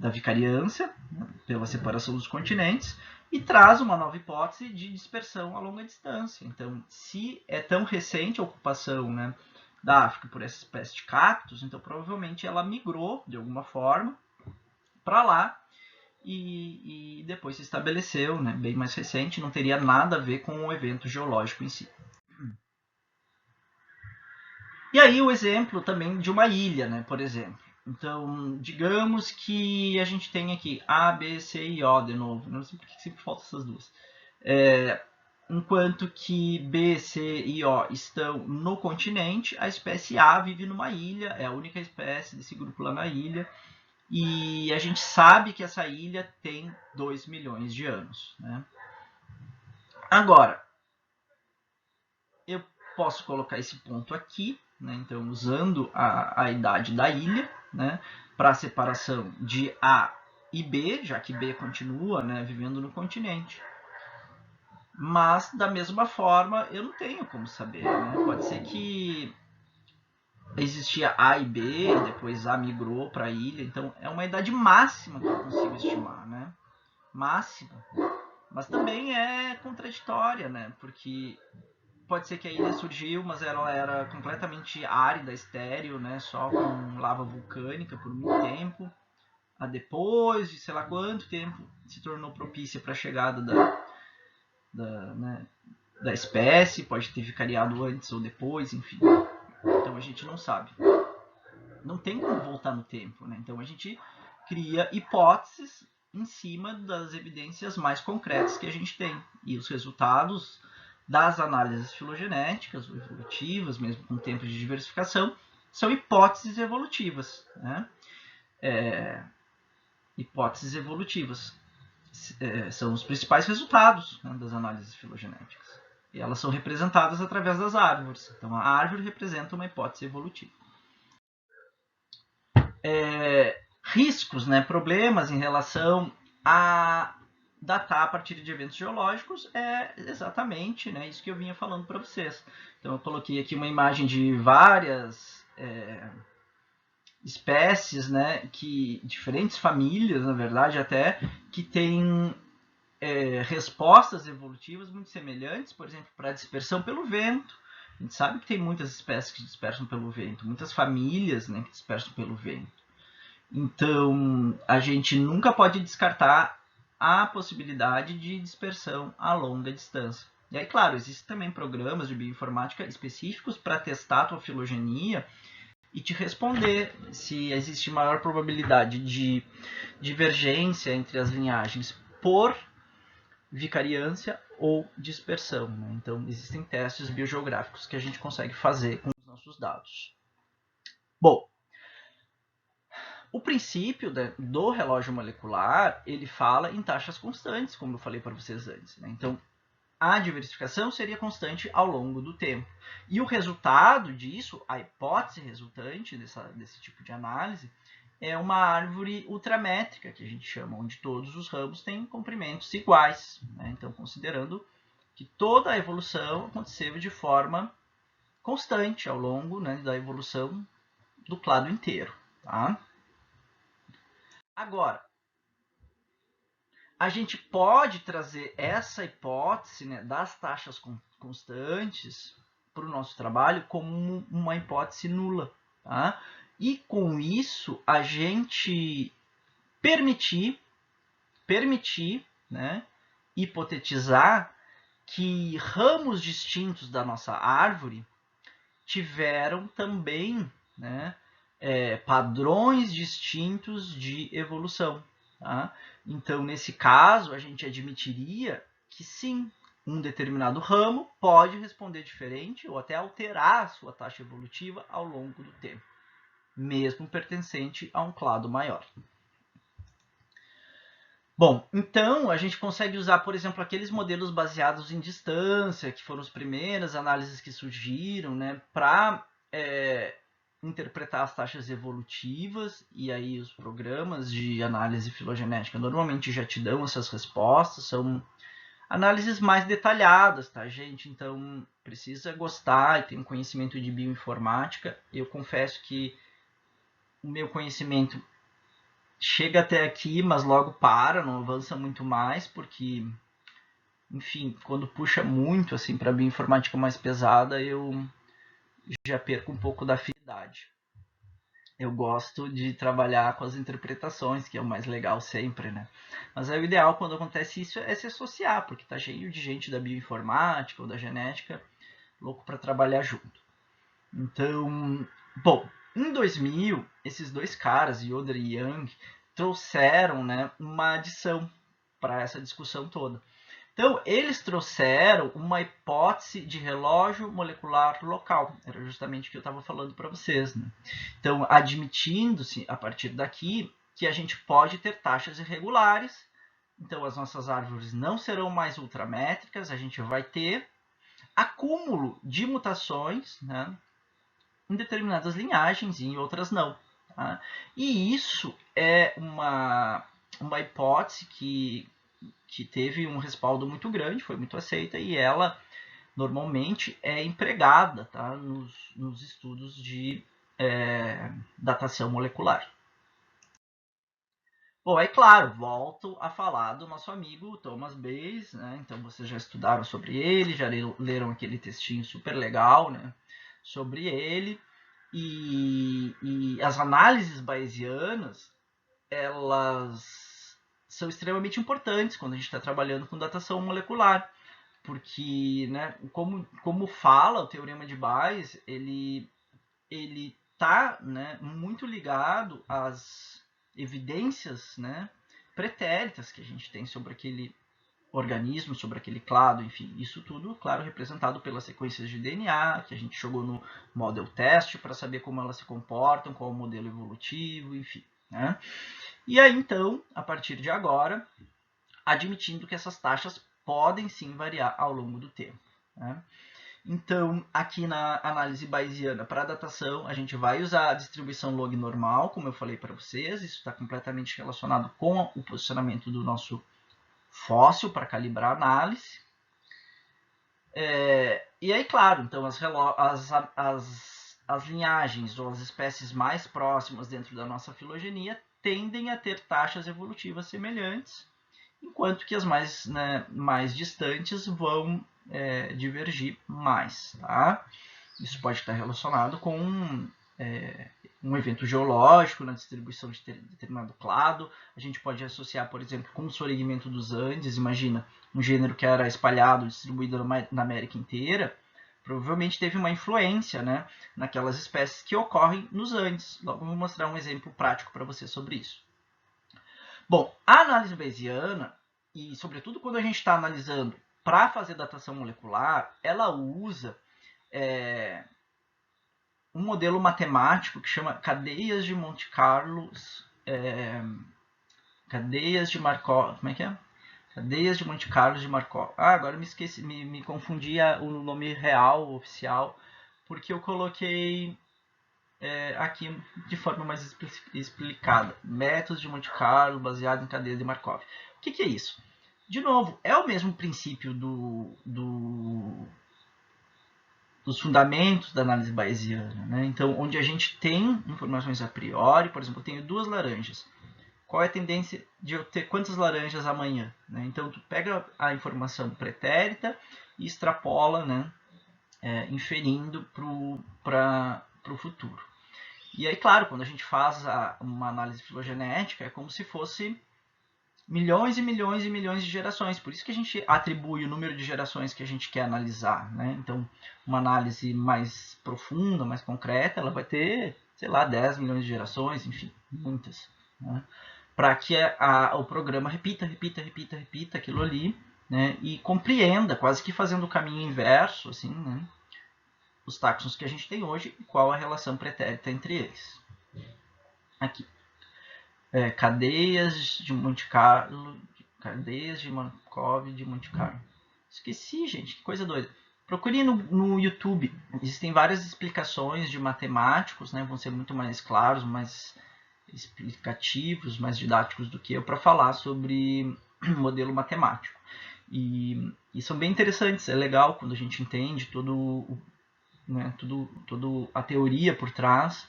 vicariância, né, pela separação dos continentes, e traz uma nova hipótese de dispersão a longa distância. Então, se é tão recente a ocupação, né, da África por essa espécie de cactos, então provavelmente ela migrou de alguma forma para lá e depois se estabeleceu, né, bem mais recente, não teria nada a ver com o evento geológico em si. E aí o exemplo também de uma ilha, né, por exemplo. Então, digamos que a gente tem aqui A, B, C e O de novo. Não sei por que sempre faltam essas duas. Enquanto que B, C e O estão no continente, a espécie A vive numa ilha, é a única espécie desse grupo lá na ilha. E a gente sabe que essa ilha tem 2 milhões de anos, né? Agora, eu posso colocar esse ponto aqui, né? Então, usando a idade da ilha, né, para a separação de A e B, já que B continua, né, vivendo no continente. Mas, da mesma forma, eu não tenho como saber, né? Pode ser que existia A e B, depois A migrou para a ilha, então é uma idade máxima que eu consigo estimar, né? Máxima. Mas também é contraditória, né? Porque pode ser que a ilha surgiu, mas ela era completamente árida, estéril, né? Só com lava vulcânica por muito tempo. A depois de sei lá quanto tempo se tornou propícia para a chegada né, da espécie, pode ter vicariado antes ou depois, enfim. Então a gente não sabe. Não tem como voltar no tempo, né? Então a gente cria hipóteses em cima das evidências mais concretas que a gente tem. E os resultados das análises filogenéticas ou evolutivas, mesmo com tempo de diversificação, são hipóteses evolutivas, né? Hipóteses evolutivas são os principais resultados, né, das análises filogenéticas. E elas são representadas através das árvores. Então, a árvore representa uma hipótese evolutiva. Riscos, né, problemas em relação a datar a partir de eventos geológicos é exatamente, né, isso que eu vinha falando para vocês. Então, eu coloquei aqui uma imagem de várias espécies, né, que diferentes famílias, na verdade, até que têm respostas evolutivas muito semelhantes, por exemplo, para a dispersão pelo vento. A gente sabe que tem muitas espécies que dispersam pelo vento, muitas famílias, né, que dispersam pelo vento. Então, a gente nunca pode descartar a possibilidade de dispersão a longa distância. E aí, claro, existem também programas de bioinformática específicos para testar a tua filogenia e te responder se existe maior probabilidade de divergência entre as linhagens por vicariância ou dispersão, né? Então, existem testes biogeográficos que a gente consegue fazer com os nossos dados. Bom, o princípio do relógio molecular, ele fala em taxas constantes, como eu falei para vocês antes, né? Então, a diversificação seria constante ao longo do tempo. E o resultado disso, a hipótese resultante desse tipo de análise, é uma árvore ultramétrica, que a gente chama, onde todos os ramos têm comprimentos iguais, né? Então, considerando que toda a evolução aconteceu de forma constante ao longo, né, da evolução do clado inteiro. Tá? Agora, a gente pode trazer essa hipótese, né, das taxas constantes para o nosso trabalho como uma hipótese nula. Tá? E com isso, a gente permitir, né, hipotetizar que ramos distintos da nossa árvore tiveram também, né, padrões distintos de evolução. Tá? Então, nesse caso, a gente admitiria que sim, um determinado ramo pode responder diferente ou até alterar a sua taxa evolutiva ao longo do tempo, mesmo pertencente a um clado maior. Bom, então a gente consegue usar, por exemplo, aqueles modelos baseados em distância, que foram as primeiras análises que surgiram, né, para interpretar as taxas evolutivas, e aí os programas de análise filogenética normalmente já te dão essas respostas, são análises mais detalhadas, tá, gente? Então precisa gostar e ter um conhecimento de bioinformática. Eu confesso que o meu conhecimento chega até aqui, mas logo para, não avança muito mais, porque, enfim, quando puxa muito assim para bioinformática mais pesada, eu já perco um pouco da afinidade. Eu gosto de trabalhar com as interpretações, que é o mais legal sempre, né? Mas é o ideal quando acontece isso é se associar, porque tá cheio de gente da bioinformática ou da genética louco para trabalhar junto. Então, bom, em 2000, esses dois caras, Yoder e Young, trouxeram, né, uma adição para essa discussão toda. Então, eles trouxeram uma hipótese de relógio molecular local. Era justamente o que eu estava falando para vocês. Né? Então, admitindo-se, a partir daqui, que a gente pode ter taxas irregulares. Então, as nossas árvores não serão mais ultramétricas. A gente vai ter acúmulo de mutações, né, em determinadas linhagens e em outras não. Tá? E isso é uma hipótese que que teve um respaldo muito grande, foi muito aceita, e ela normalmente é empregada, tá, nos estudos de datação molecular. Bom, é claro, volto a falar do nosso amigo Thomas Bayes, né? Então vocês já estudaram sobre ele, já leram aquele textinho super legal, né? Sobre ele. E as análises bayesianas, elas são extremamente importantes quando a gente está trabalhando com datação molecular, porque, né, como fala o teorema de Bayes, ele está, né, muito ligado às evidências, né, pretéritas que a gente tem sobre aquele organismo, sobre aquele clado, enfim, isso tudo, claro, representado pelas sequências de DNA que a gente jogou no model test para saber como elas se comportam, qual o modelo evolutivo, enfim, né? E aí, então, a partir de agora, admitindo que essas taxas podem sim variar ao longo do tempo, né? Então, aqui na análise bayesiana para datação, a gente vai usar a distribuição log normal, como eu falei para vocês. Isso está completamente relacionado com o posicionamento do nosso fóssil para calibrar a análise. E aí, claro, então as linhagens ou as espécies mais próximas dentro da nossa filogenia tendem a ter taxas evolutivas semelhantes, enquanto que as mais distantes vão divergir mais. Tá? Isso pode estar relacionado com um evento geológico na distribuição de determinado clado. A gente pode associar, por exemplo, com o soregimento dos Andes. Imagina, um gênero que era espalhado, distribuído na América inteira, provavelmente teve uma influência, né, naquelas espécies que ocorrem nos Andes. Logo vou mostrar um exemplo prático para você sobre isso. Bom, a análise bayesiana, e sobretudo quando a gente está analisando para fazer datação molecular, ela usa um modelo matemático que chama cadeias de Monte Carlo, cadeias de Markov, como é que é? Cadeias de Monte Carlo de Markov. Ah, agora me esqueci, me confundi o nome real, oficial, porque eu coloquei aqui de forma mais explicada. Métodos de Monte Carlo baseado em cadeias de Markov. O que é isso? De novo, é o mesmo princípio dos fundamentos da análise bayesiana, né? Então, onde a gente tem informações a priori, por exemplo, eu tenho 2 laranjas. Qual é a tendência de eu ter quantas laranjas amanhã? Né? Então, tu pega a informação pretérita e extrapola, né, inferindo para o futuro. E aí, claro, quando a gente faz uma análise filogenética, é como se fosse milhões e milhões e milhões de gerações. Por isso que a gente atribui o número de gerações que a gente quer analisar. Né? Então, uma análise mais profunda, mais concreta, ela vai ter, sei lá, 10 milhões de gerações, enfim, muitas. Né? Para que o programa repita aquilo ali, né? E compreenda, quase que fazendo o caminho inverso, assim, né? Os táxons que a gente tem hoje e qual a relação pretérita entre eles. Aqui. Cadeias de Monte Carlo, cadeias de Markov de Monte Carlo. Esqueci, gente, que coisa doida. Procure no YouTube. Existem várias explicações de matemáticos, né? Vão ser muito mais claros, mais explicativos, mais didáticos do que eu para falar sobre modelo matemático. E são bem interessantes. É legal quando a gente entende toda a teoria por trás.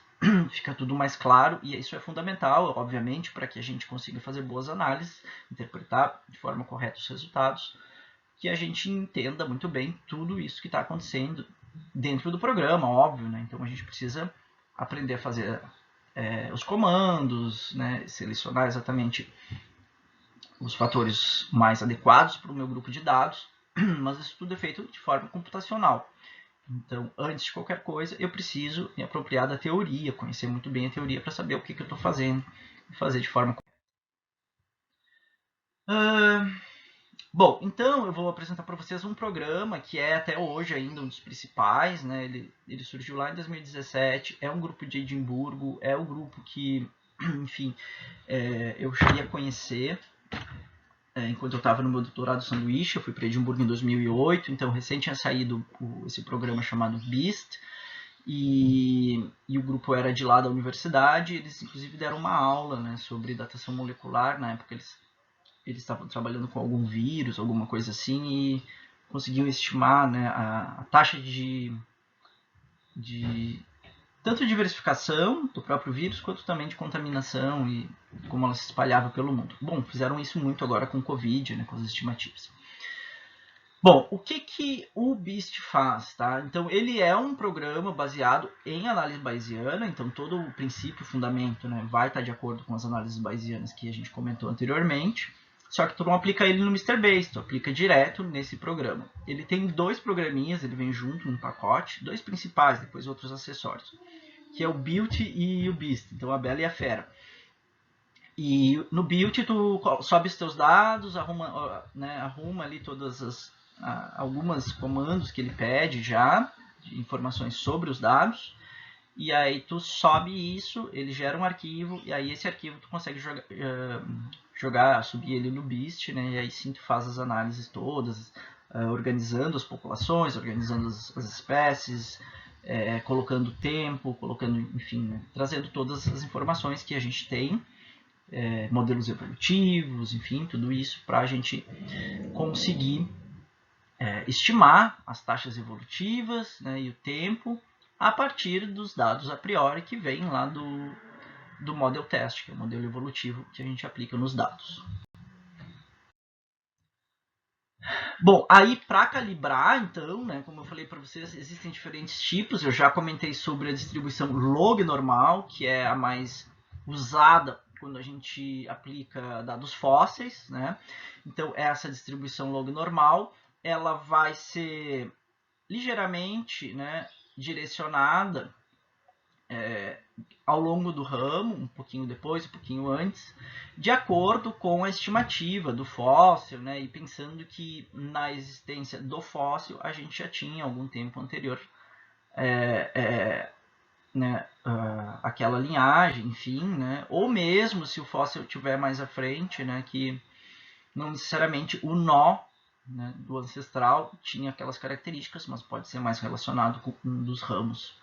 Fica tudo mais claro e isso é fundamental, obviamente, para que a gente consiga fazer boas análises, interpretar de forma correta os resultados, que a gente entenda muito bem tudo isso que está acontecendo dentro do programa, óbvio, né? Então a gente precisa aprender a fazer os comandos, né? Selecionar exatamente os fatores mais adequados para o meu grupo de dados, mas isso tudo é feito de forma computacional. Então, antes de qualquer coisa, eu preciso me apropriar da teoria, conhecer muito bem a teoria para saber o que eu estou fazendo e fazer de forma correta. Bom, então eu vou apresentar para vocês um programa que é até hoje ainda um dos principais, né? Ele surgiu lá em 2017, é um grupo de Edimburgo, é o grupo que, enfim, eu cheguei a conhecer enquanto eu estava no meu doutorado sanduíche. Eu fui para Edimburgo em 2008, então recém tinha saído esse programa chamado BEAST, e o grupo era de lá da universidade. Eles inclusive deram uma aula, né, sobre datação molecular. Na época eles estavam trabalhando com algum vírus, alguma coisa assim, e conseguiam estimar, né, a taxa tanto de diversificação do próprio vírus, quanto também de contaminação e como ela se espalhava pelo mundo. Bom, fizeram isso muito agora com o Covid, né, com as estimativas. Bom, o que o BEAST faz? Tá? Então, ele é um programa baseado em análise bayesiana, então todo o princípio, o fundamento, né, vai estar de acordo com as análises bayesianas que a gente comentou anteriormente, só que tu não aplica ele no MrBase, tu aplica direto nesse programa. Ele tem 2 programinhas, ele vem junto num pacote, 2 principais, depois outros acessórios, que é o Built e o Beast, então a Bela e a Fera. E no Built tu sobe os teus dados, arruma ali todas algumas comandos que ele pede já, de informações sobre os dados, e aí tu sobe isso, ele gera um arquivo, e aí esse arquivo tu consegue subir ele no Beast, né, e aí sim tu faz as análises todas, organizando as populações, organizando as espécies, colocando tempo, colocando, enfim, né, trazendo todas as informações que a gente tem, modelos evolutivos, enfim, tudo isso para a gente conseguir estimar as taxas evolutivas, né, e o tempo a partir dos dados a priori que vem lá do model test, que é o modelo evolutivo que a gente aplica nos dados. Bom, aí para calibrar, então, né, como eu falei para vocês, existem diferentes tipos. Eu já comentei sobre a distribuição log normal, que é a mais usada quando a gente aplica dados fósseis, né? Então, essa distribuição log normal, ela vai ser ligeiramente, né, direcionada ao longo do ramo, um pouquinho depois, um pouquinho antes, de acordo com a estimativa do fóssil, né, e pensando que na existência do fóssil a gente já tinha algum tempo anterior aquela linhagem, enfim, né, ou mesmo se o fóssil estiver mais à frente, né, que não necessariamente o nó, né, do ancestral tinha aquelas características, mas pode ser mais relacionado com um dos ramos.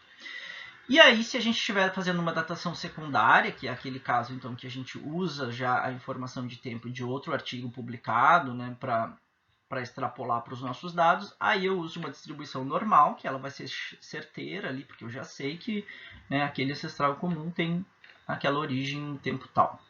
E aí, se a gente estiver fazendo uma datação secundária, que é aquele caso então que a gente usa já a informação de tempo de outro artigo publicado, né, para extrapolar para os nossos dados, aí eu uso uma distribuição normal, que ela vai ser certeira ali, porque eu já sei que, né, aquele ancestral comum tem aquela origem no tempo tal.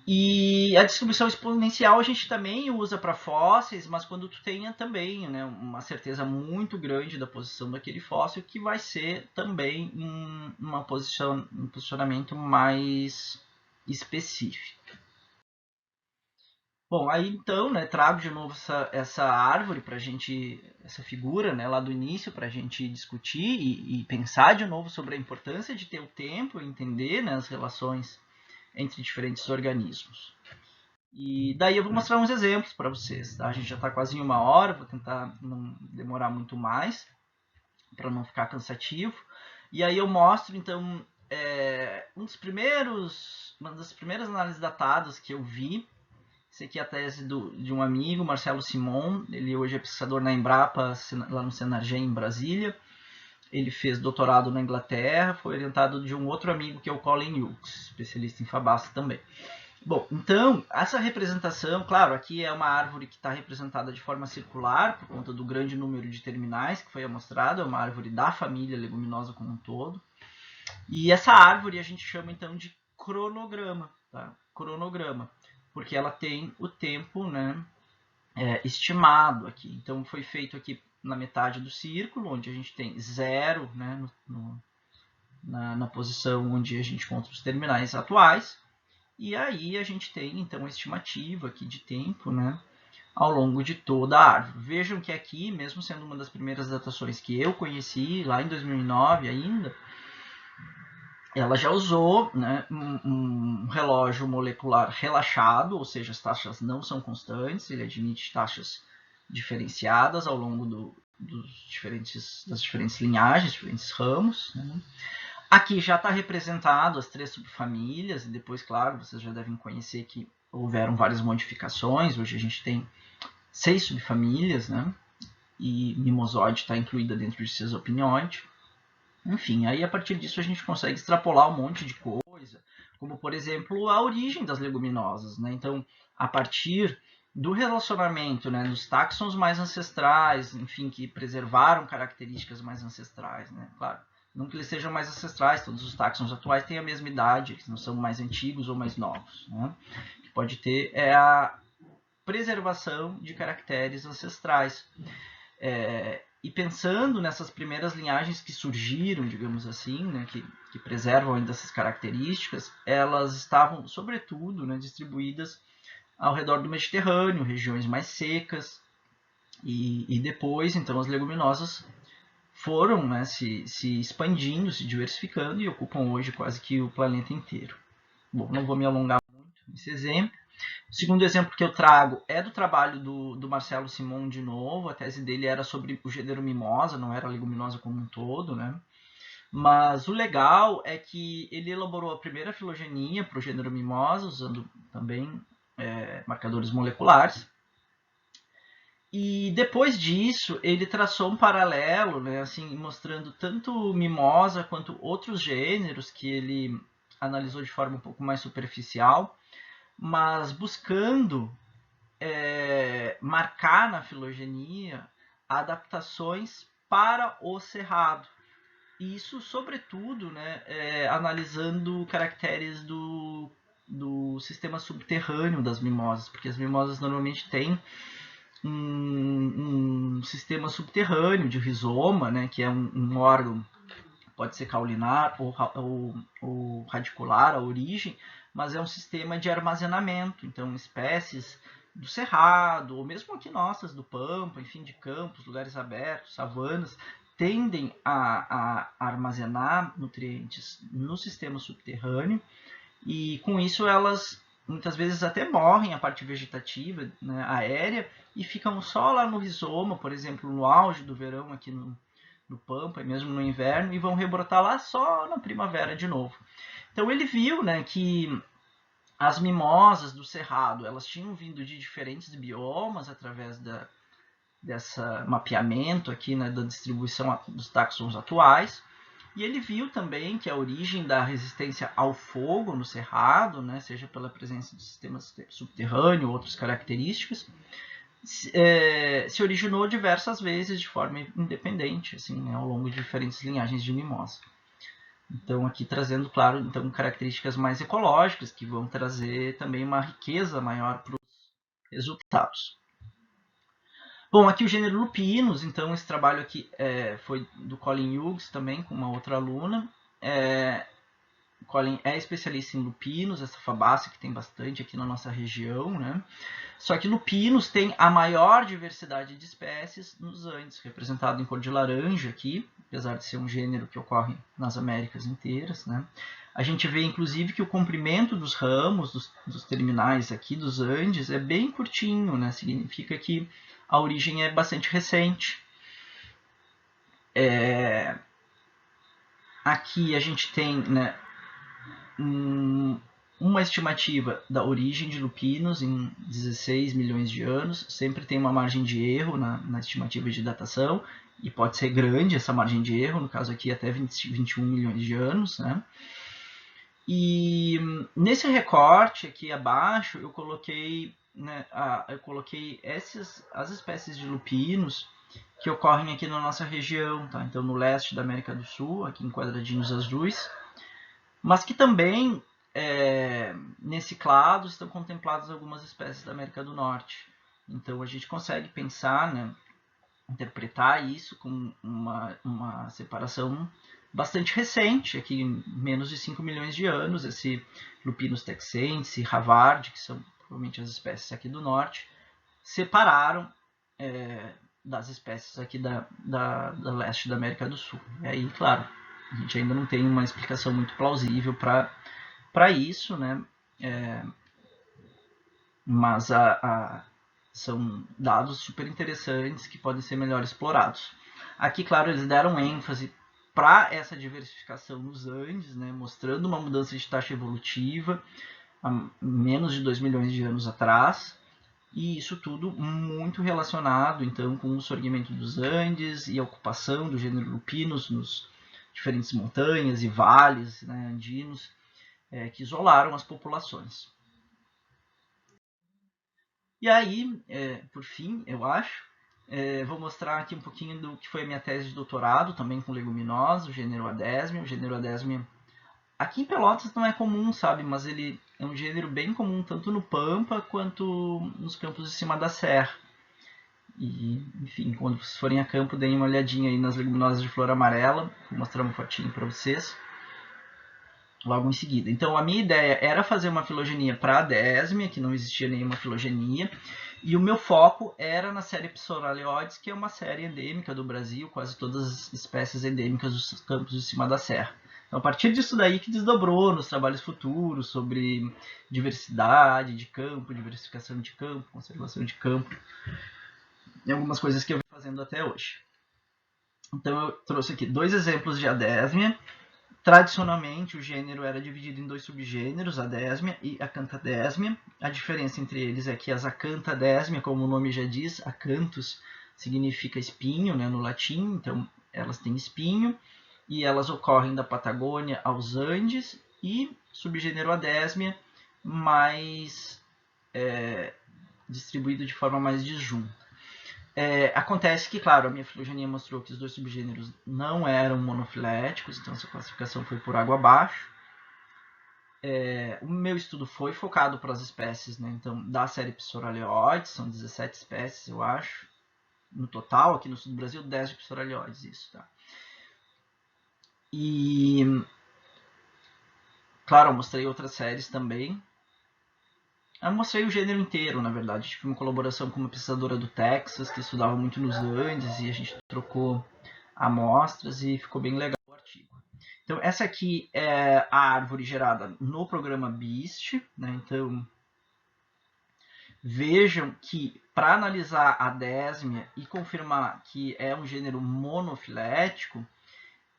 E a distribuição exponencial a gente também usa para fósseis, mas quando tu tenha também, né, uma certeza muito grande da posição daquele fóssil, que vai ser também um posicionamento mais específico. Bom, aí então, né, trago de novo essa árvore para a gente, essa figura, né, lá do início, para a gente discutir e pensar de novo sobre a importância de ter o tempo, entender, né, as relações entre diferentes organismos. E daí eu vou mostrar uns exemplos para vocês. Tá? A gente já está quase em 1 hora, vou tentar não demorar muito mais, para não ficar cansativo. E aí eu mostro, então, uma das primeiras análises datadas que eu vi. Esse aqui é a tese de um amigo, Marcelo Simon. Ele hoje é pesquisador na Embrapa, lá no Senargem, em Brasília. Ele fez doutorado na Inglaterra, foi orientado de um outro amigo que é o Colin Hughes, especialista em Fabasta também. Bom, então, essa representação, claro, aqui é uma árvore que está representada de forma circular, por conta do grande número de terminais que foi amostrado, é uma árvore da família leguminosa como um todo. E essa árvore a gente chama, então, de cronograma, tá? Cronograma, porque ela tem o tempo, né, estimado aqui. Então, foi feito aqui na metade do círculo, onde a gente tem 0, né, na posição onde a gente encontra os terminais atuais. E aí a gente tem, então, a estimativa aqui de tempo, né, ao longo de toda a árvore. Vejam que aqui, mesmo sendo uma das primeiras datações que eu conheci, lá em 2009 ainda, ela já usou, né, um relógio molecular relaxado, ou seja, as taxas não são constantes, ele admite taxas diferenciadas ao longo das diferentes linhagens, diferentes ramos, né? Aqui já está representado as 3 subfamílias, e depois, claro, vocês já devem conhecer que houveram várias modificações. Hoje a gente tem 6 subfamílias, né? E Mimosóide está incluída dentro de Caesopinioide. Enfim, aí a partir disso a gente consegue extrapolar um monte de coisa. como, por exemplo, a origem das leguminosas, né? Então, a partir do relacionamento, né, dos táxons mais ancestrais, enfim, que preservaram características mais ancestrais, né? Claro, não que eles sejam mais ancestrais, todos os táxons atuais têm a mesma idade, eles não são mais antigos ou mais novos, né? O que pode ter é a preservação de caracteres ancestrais. E pensando nessas primeiras linhagens que surgiram, digamos assim, né, que preservam ainda essas características, elas estavam, sobretudo, né, distribuídas ao redor do Mediterrâneo, regiões mais secas, e depois, então, as leguminosas foram, né, se expandindo, se diversificando e ocupam hoje quase que o planeta inteiro. Bom, não vou me alongar muito nesse exemplo. O segundo exemplo que eu trago é do trabalho do Marcelo Simon de novo. A tese dele era sobre o gênero Mimosa, não era a leguminosa como um todo, né? Mas o legal é que ele elaborou a primeira filogenia para o gênero Mimosa, usando também marcadores moleculares. E depois disso, ele traçou um paralelo, né, assim, mostrando tanto Mimosa quanto outros gêneros que ele analisou de forma um pouco mais superficial, mas buscando marcar na filogenia adaptações para o cerrado. E isso, sobretudo, né, analisando caracteres do sistema subterrâneo das mimosas, porque as mimosas normalmente têm um sistema subterrâneo de rizoma, né, que é um órgão, pode ser caulinar ou radicular, a origem, mas é um sistema de armazenamento. Então, espécies do cerrado, ou mesmo aqui nossas do pampa, enfim, de campos, lugares abertos, savanas, tendem a armazenar nutrientes no sistema subterrâneo, e com isso elas muitas vezes até morrem a parte vegetativa, né, aérea, e ficam só lá no rizoma, por exemplo, no auge do verão aqui no pampa, e mesmo no inverno, e vão rebrotar lá só na primavera de novo. Então ele viu, né, que as mimosas do cerrado, elas tinham vindo de diferentes biomas através dessa mapeamento aqui, né, da distribuição dos táxons atuais. E ele viu também que a origem da resistência ao fogo no cerrado, né, seja pela presença de sistemas subterrâneos ou outras características, se originou diversas vezes de forma independente, assim, né, ao longo de diferentes linhagens de mimosa. Então, aqui trazendo, claro, então, características mais ecológicas, que vão trazer também uma riqueza maior para os resultados. Bom, aqui o gênero Lupinus, então esse trabalho aqui foi do Colin Hughes também, com uma outra aluna. Colin é especialista em lupinos, essa fabácea que tem bastante aqui na nossa região, né? Só que lupinos tem a maior diversidade de espécies nos Andes, representado em cor de laranja aqui, apesar de ser um gênero que ocorre nas Américas inteiras, né? A gente vê, inclusive, que o comprimento dos ramos, dos terminais aqui dos Andes, é bem curtinho, né? Significa que a origem é bastante recente. Aqui a gente tem, né, uma estimativa da origem de lupinos em 16 milhões de anos. Sempre tem uma margem de erro na estimativa de datação, e pode ser grande essa margem de erro, no caso aqui até 21 milhões de anos, né? E nesse recorte aqui abaixo eu coloquei, né, as espécies de lupinos que ocorrem aqui na nossa região, tá? Então no leste da América do Sul, aqui em quadradinhos azuis, mas que também nesse clado estão contempladas algumas espécies da América do Norte. Então a gente consegue pensar, né, interpretar isso com uma separação bastante recente, aqui em menos de 5 milhões de anos, esse Lupinus texense, Havard, que são provavelmente as espécies aqui do norte, separaram das espécies aqui da leste da América do Sul. E aí, claro, a gente ainda não tem uma explicação muito plausível para isso, né? Mas são dados super interessantes que podem ser melhor explorados. Aqui, claro, eles deram ênfase para essa diversificação nos Andes, né, mostrando uma mudança de taxa evolutiva há menos de 2 milhões de anos atrás, e isso tudo muito relacionado então com o surgimento dos Andes e a ocupação do gênero Lupinus nos diferentes montanhas e vales, né, andinos, que isolaram as populações. E aí, por fim, eu acho, vou mostrar aqui um pouquinho do que foi a minha tese de doutorado, também com leguminosa, o gênero Adesmia. O gênero Adesmia aqui em Pelotas não é comum, sabe? Mas ele é um gênero bem comum tanto no Pampa quanto nos campos de cima da serra. E, enfim, quando vocês forem a campo, deem uma olhadinha aí nas leguminosas de flor amarela. Vou mostrar uma fotinho para vocês logo em seguida. Então, a minha ideia era fazer uma filogenia para a Adesmia, que não existia nenhuma filogenia, e o meu foco era na série Psoralioides, que é uma série endêmica do Brasil, quase todas as espécies endêmicas dos campos de cima da serra. Então, a partir disso daí que desdobrou nos trabalhos futuros sobre diversidade de campo, diversificação de campo, conservação de campo, e algumas coisas que eu venho fazendo até hoje. Então, eu trouxe aqui 2 exemplos de Adesmia. Tradicionalmente, o gênero era dividido em 2 subgêneros, a Adesmia e a Acantadesmia. A diferença entre eles é que as Acantadesmia, como o nome já diz, acanthus significa espinho, né, no latim, então elas têm espinho, e elas ocorrem da Patagônia aos Andes, e subgênero Adesmia, mais distribuído de forma mais disjunta. Acontece que, claro, a minha filogenia mostrou que os 2 subgêneros não eram monofiléticos, então essa classificação foi por água abaixo. O meu estudo foi focado para as espécies, né, então, da série Psoralioides, são 17 espécies, eu acho, no total, aqui no sul do Brasil, 10 de Psoralioides, isso, tá? E, claro, eu mostrei outras séries também. Eu mostrei o gênero inteiro, na verdade. Tive uma colaboração com uma pesquisadora do Texas, que estudava muito nos Andes, e a gente trocou amostras e ficou bem legal o artigo. Então, essa aqui é a árvore gerada no programa BEAST, né? Então, vejam que para analisar a Adesmia e confirmar que é um gênero monofilético,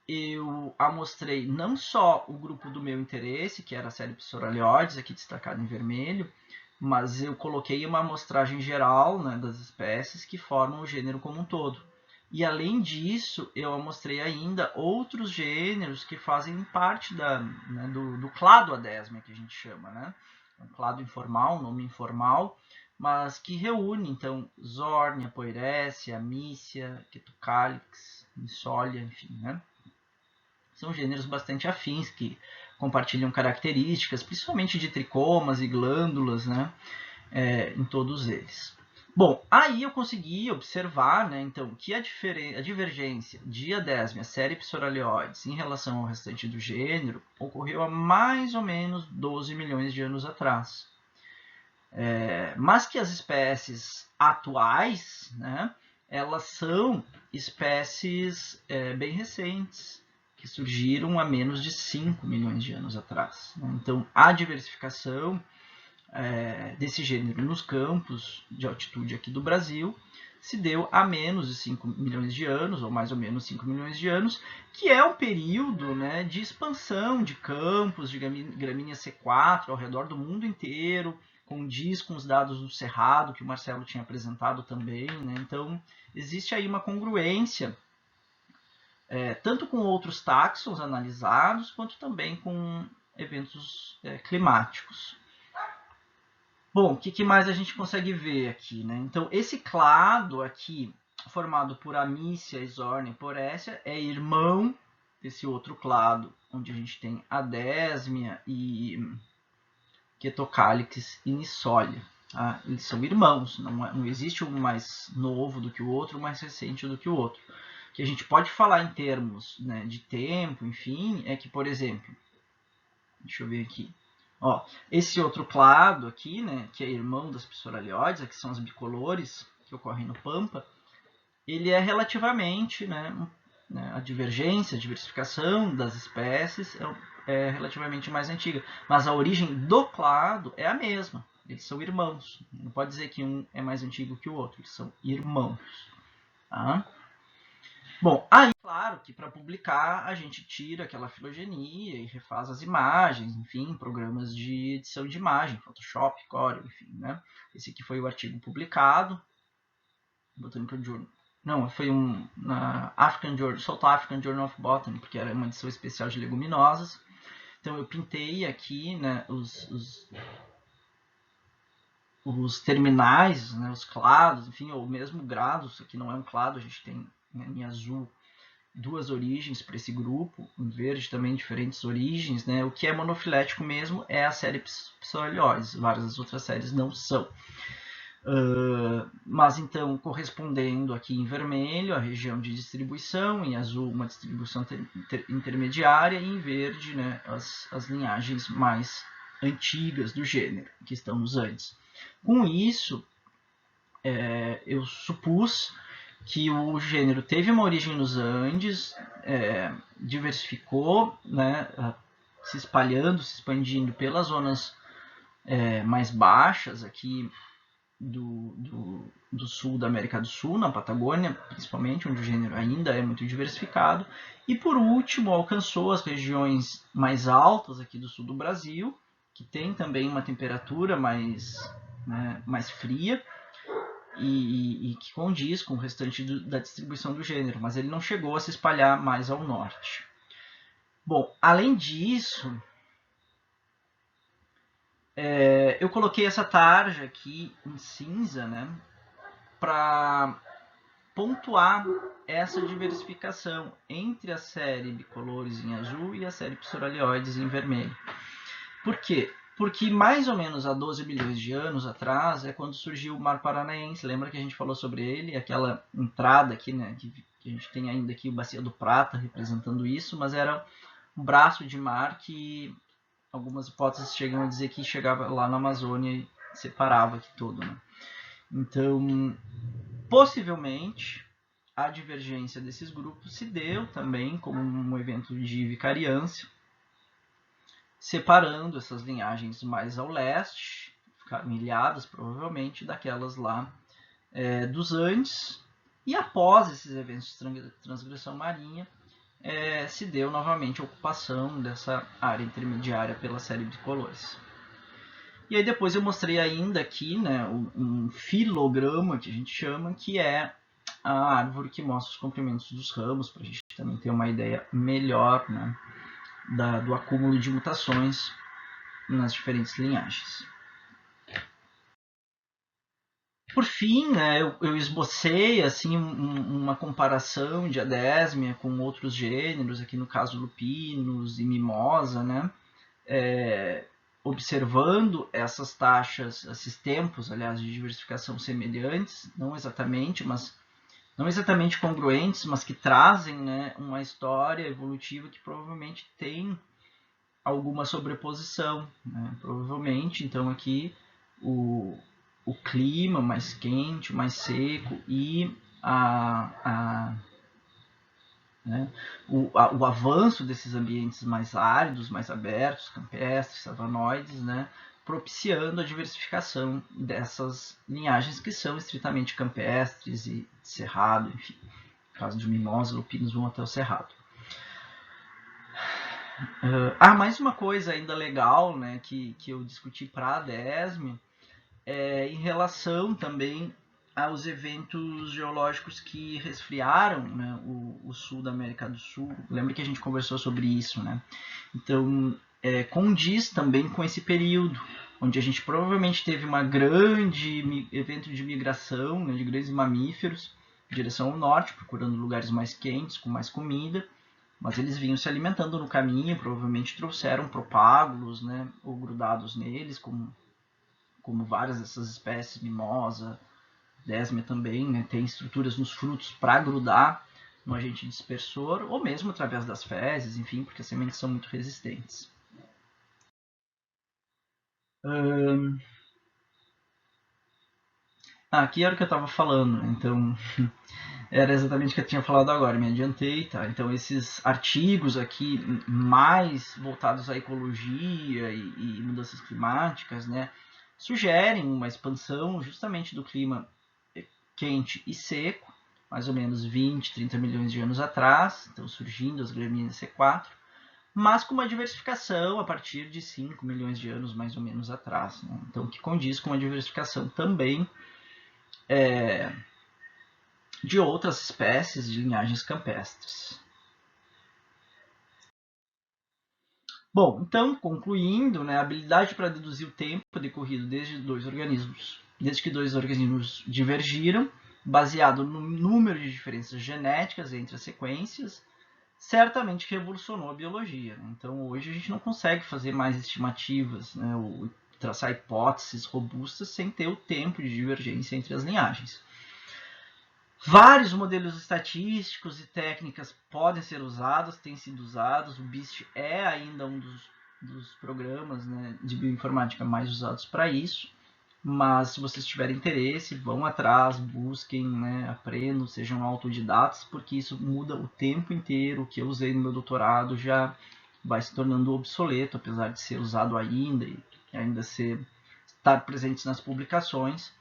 eu amostrei não só o grupo do meu interesse, que era a série Psoralioides, aqui destacado em vermelho, mas eu coloquei uma amostragem geral, né, das espécies que formam o gênero como um todo. E além disso, eu amostrei ainda outros gêneros que fazem parte né, do clado Adesmia, que a gente chama, né? Um clado informal, um nome informal, mas que reúne, então, Zornia, Poerécia, Mícia, Quetucalix, Missolia, enfim, né? São gêneros bastante afins, que compartilham características, principalmente de tricomas e glândulas, né, em todos eles. Bom, aí eu consegui observar, né, então, que a divergência de Adesmia série Psoralioides em relação ao restante do gênero ocorreu há mais ou menos 12 milhões de anos atrás. Mas que as espécies atuais, né, elas são espécies bem recentes, que surgiram há menos de 5 milhões de anos atrás. Então, a diversificação desse gênero nos campos de altitude aqui do Brasil se deu há menos de 5 milhões de anos, ou mais ou menos 5 milhões de anos, que é o período, né, de expansão de campos de gramínea C4 ao redor do mundo inteiro, condiz com os dados do Cerrado, que o Marcelo tinha apresentado também. Né? Então, existe aí uma congruência tanto com outros táxons analisados, quanto também com eventos climáticos. Bom, o que mais a gente consegue ver aqui? Né? Então, esse clado aqui, formado por Amícia, Zornia e Porécia, é irmão desse outro clado, onde a gente tem Adesmia e Quetocalix e Missolia. Tá? Eles são irmãos, não existe um mais novo do que o outro, um mais recente do que o outro. Que a gente pode falar em termos, né, de tempo, enfim, é que, por exemplo, deixa eu ver aqui, ó, esse outro clado aqui, né, que é irmão das Psoralioides, aqui são as bicolores que ocorrem no Pampa, ele é relativamente, né, a divergência, a diversificação das espécies é relativamente mais antiga, mas a origem do clado é a mesma, eles são irmãos, não pode dizer que um é mais antigo que o outro, eles são irmãos, tá? Bom, aí, claro que para publicar a gente tira aquela filogenia e refaz as imagens, enfim, programas de edição de imagem, Photoshop, Corel, enfim, né? Esse aqui foi o artigo publicado, Botanical Journal. Não, foi na South African Journal of Botany, porque era uma edição especial de leguminosas. Então eu pintei aqui, né, os terminais, né, os clados, enfim, ou mesmo grados. Isso aqui não é um clado, a gente tem, né, em azul duas origens para esse grupo, em verde também diferentes origens, né? O que é monofilético mesmo é a série Psoralioides, várias das outras séries não são. Mas então, correspondendo aqui em vermelho a região de distribuição, em azul uma distribuição intermediária, e em verde, né, as linhagens mais antigas do gênero, que estão nos Andes. Com isso, eu supus que o gênero teve uma origem nos Andes, diversificou, né, se espalhando, se expandindo pelas zonas mais baixas aqui do sul da América do Sul, na Patagônia, principalmente, onde o gênero ainda é muito diversificado, e por último alcançou as regiões mais altas aqui do sul do Brasil, que tem também uma temperatura mais fria, e que condiz com o restante da distribuição do gênero, mas ele não chegou a se espalhar mais ao norte. Bom, além disso, eu coloquei essa tarja aqui em cinza, né, para pontuar essa diversificação entre a série bicolores em azul e a série Psoralioides em vermelho. Por quê? Porque mais ou menos há 12 milhões de anos atrás é quando surgiu o Mar Paranaense. Lembra que a gente falou sobre ele? Aquela entrada aqui, né, que a gente tem ainda aqui o Bacia do Prata representando isso, mas era um braço de mar que algumas hipóteses chegam a dizer que chegava lá na Amazônia e separava aqui todo, né? Então, possivelmente, a divergência desses grupos se deu também como um evento de vicariância, separando essas linhagens mais ao leste, ficaram ilhadas provavelmente, daquelas lá dos Andes, e após esses eventos de transgressão marinha, se deu novamente a ocupação dessa área intermediária pela série de colores. E aí depois eu mostrei ainda aqui, né, um filograma, que a gente chama, que é a árvore que mostra os comprimentos dos ramos, para a gente também ter uma ideia melhor, né, do acúmulo de mutações nas diferentes linhagens. Por fim, né, eu esbocei assim, uma comparação de Adésmia com outros gêneros, aqui no caso lupinos e mimosa, né, observando essas taxas, esses tempos, aliás, de diversificação semelhantes, não exatamente congruentes, mas que trazem, né, uma história evolutiva que provavelmente tem alguma sobreposição, né? Provavelmente, então aqui o clima mais quente, mais seco e né, o avanço desses ambientes mais áridos, mais abertos, campestres, savanoides, né, propiciando a diversificação dessas linhagens que são estritamente campestres e cerrado, enfim. No caso de mimosa, lupinos vão até o cerrado. Mais uma coisa ainda legal, né, que eu discuti para a Adésmia, em relação também aos eventos geológicos que resfriaram, né, o sul da América do Sul. Lembra que a gente conversou sobre isso, né? Então, condiz também com esse período, onde a gente provavelmente teve uma grande evento de migração, né, de grandes mamíferos em direção ao norte, procurando lugares mais quentes, com mais comida, mas eles vinham se alimentando no caminho, provavelmente trouxeram propágulos, né, ou grudados neles, como várias dessas espécies, mimosa, Désmia também, né, tem estruturas nos frutos para grudar no agente dispersor, ou mesmo através das fezes, enfim, porque as sementes são muito resistentes. Aqui era o que eu estava falando, então era exatamente o que eu tinha falado agora, me adiantei, tá? Então esses artigos aqui mais voltados à ecologia e mudanças climáticas, né, sugerem uma expansão justamente do clima quente e seco, mais ou menos 20, 30 milhões de anos atrás, então surgindo as gramíneas C4, mas com uma diversificação a partir de 5 milhões de anos mais ou menos atrás, né? Então que condiz com uma diversificação também de outras espécies de linhagens campestres. Bom, então, concluindo, né, a habilidade para deduzir o tempo decorrido desde que dois organismos divergiram, baseado no número de diferenças genéticas entre as sequências, certamente revolucionou a biologia. Né? Então, hoje a gente não consegue fazer mais estimativas, né, ou traçar hipóteses robustas sem ter o tempo de divergência entre as linhagens. Vários modelos estatísticos e técnicas podem ser usados, têm sido usados. O BIST é ainda um dos programas, né, de bioinformática mais usados para isso. Mas se vocês tiverem interesse, vão atrás, busquem, né, aprendam, sejam autodidatas, porque isso muda o tempo inteiro. O que eu usei no meu doutorado já vai se tornando obsoleto, apesar de ser usado ainda e ainda estar presente nas publicações.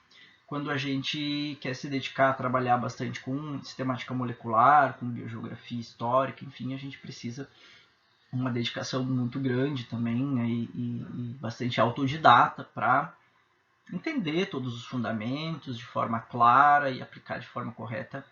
Quando a gente quer se dedicar a trabalhar bastante com sistemática molecular, com biogeografia histórica, enfim, a gente precisa uma dedicação muito grande também, né, e bastante autodidata para entender todos os fundamentos de forma clara e aplicar de forma correta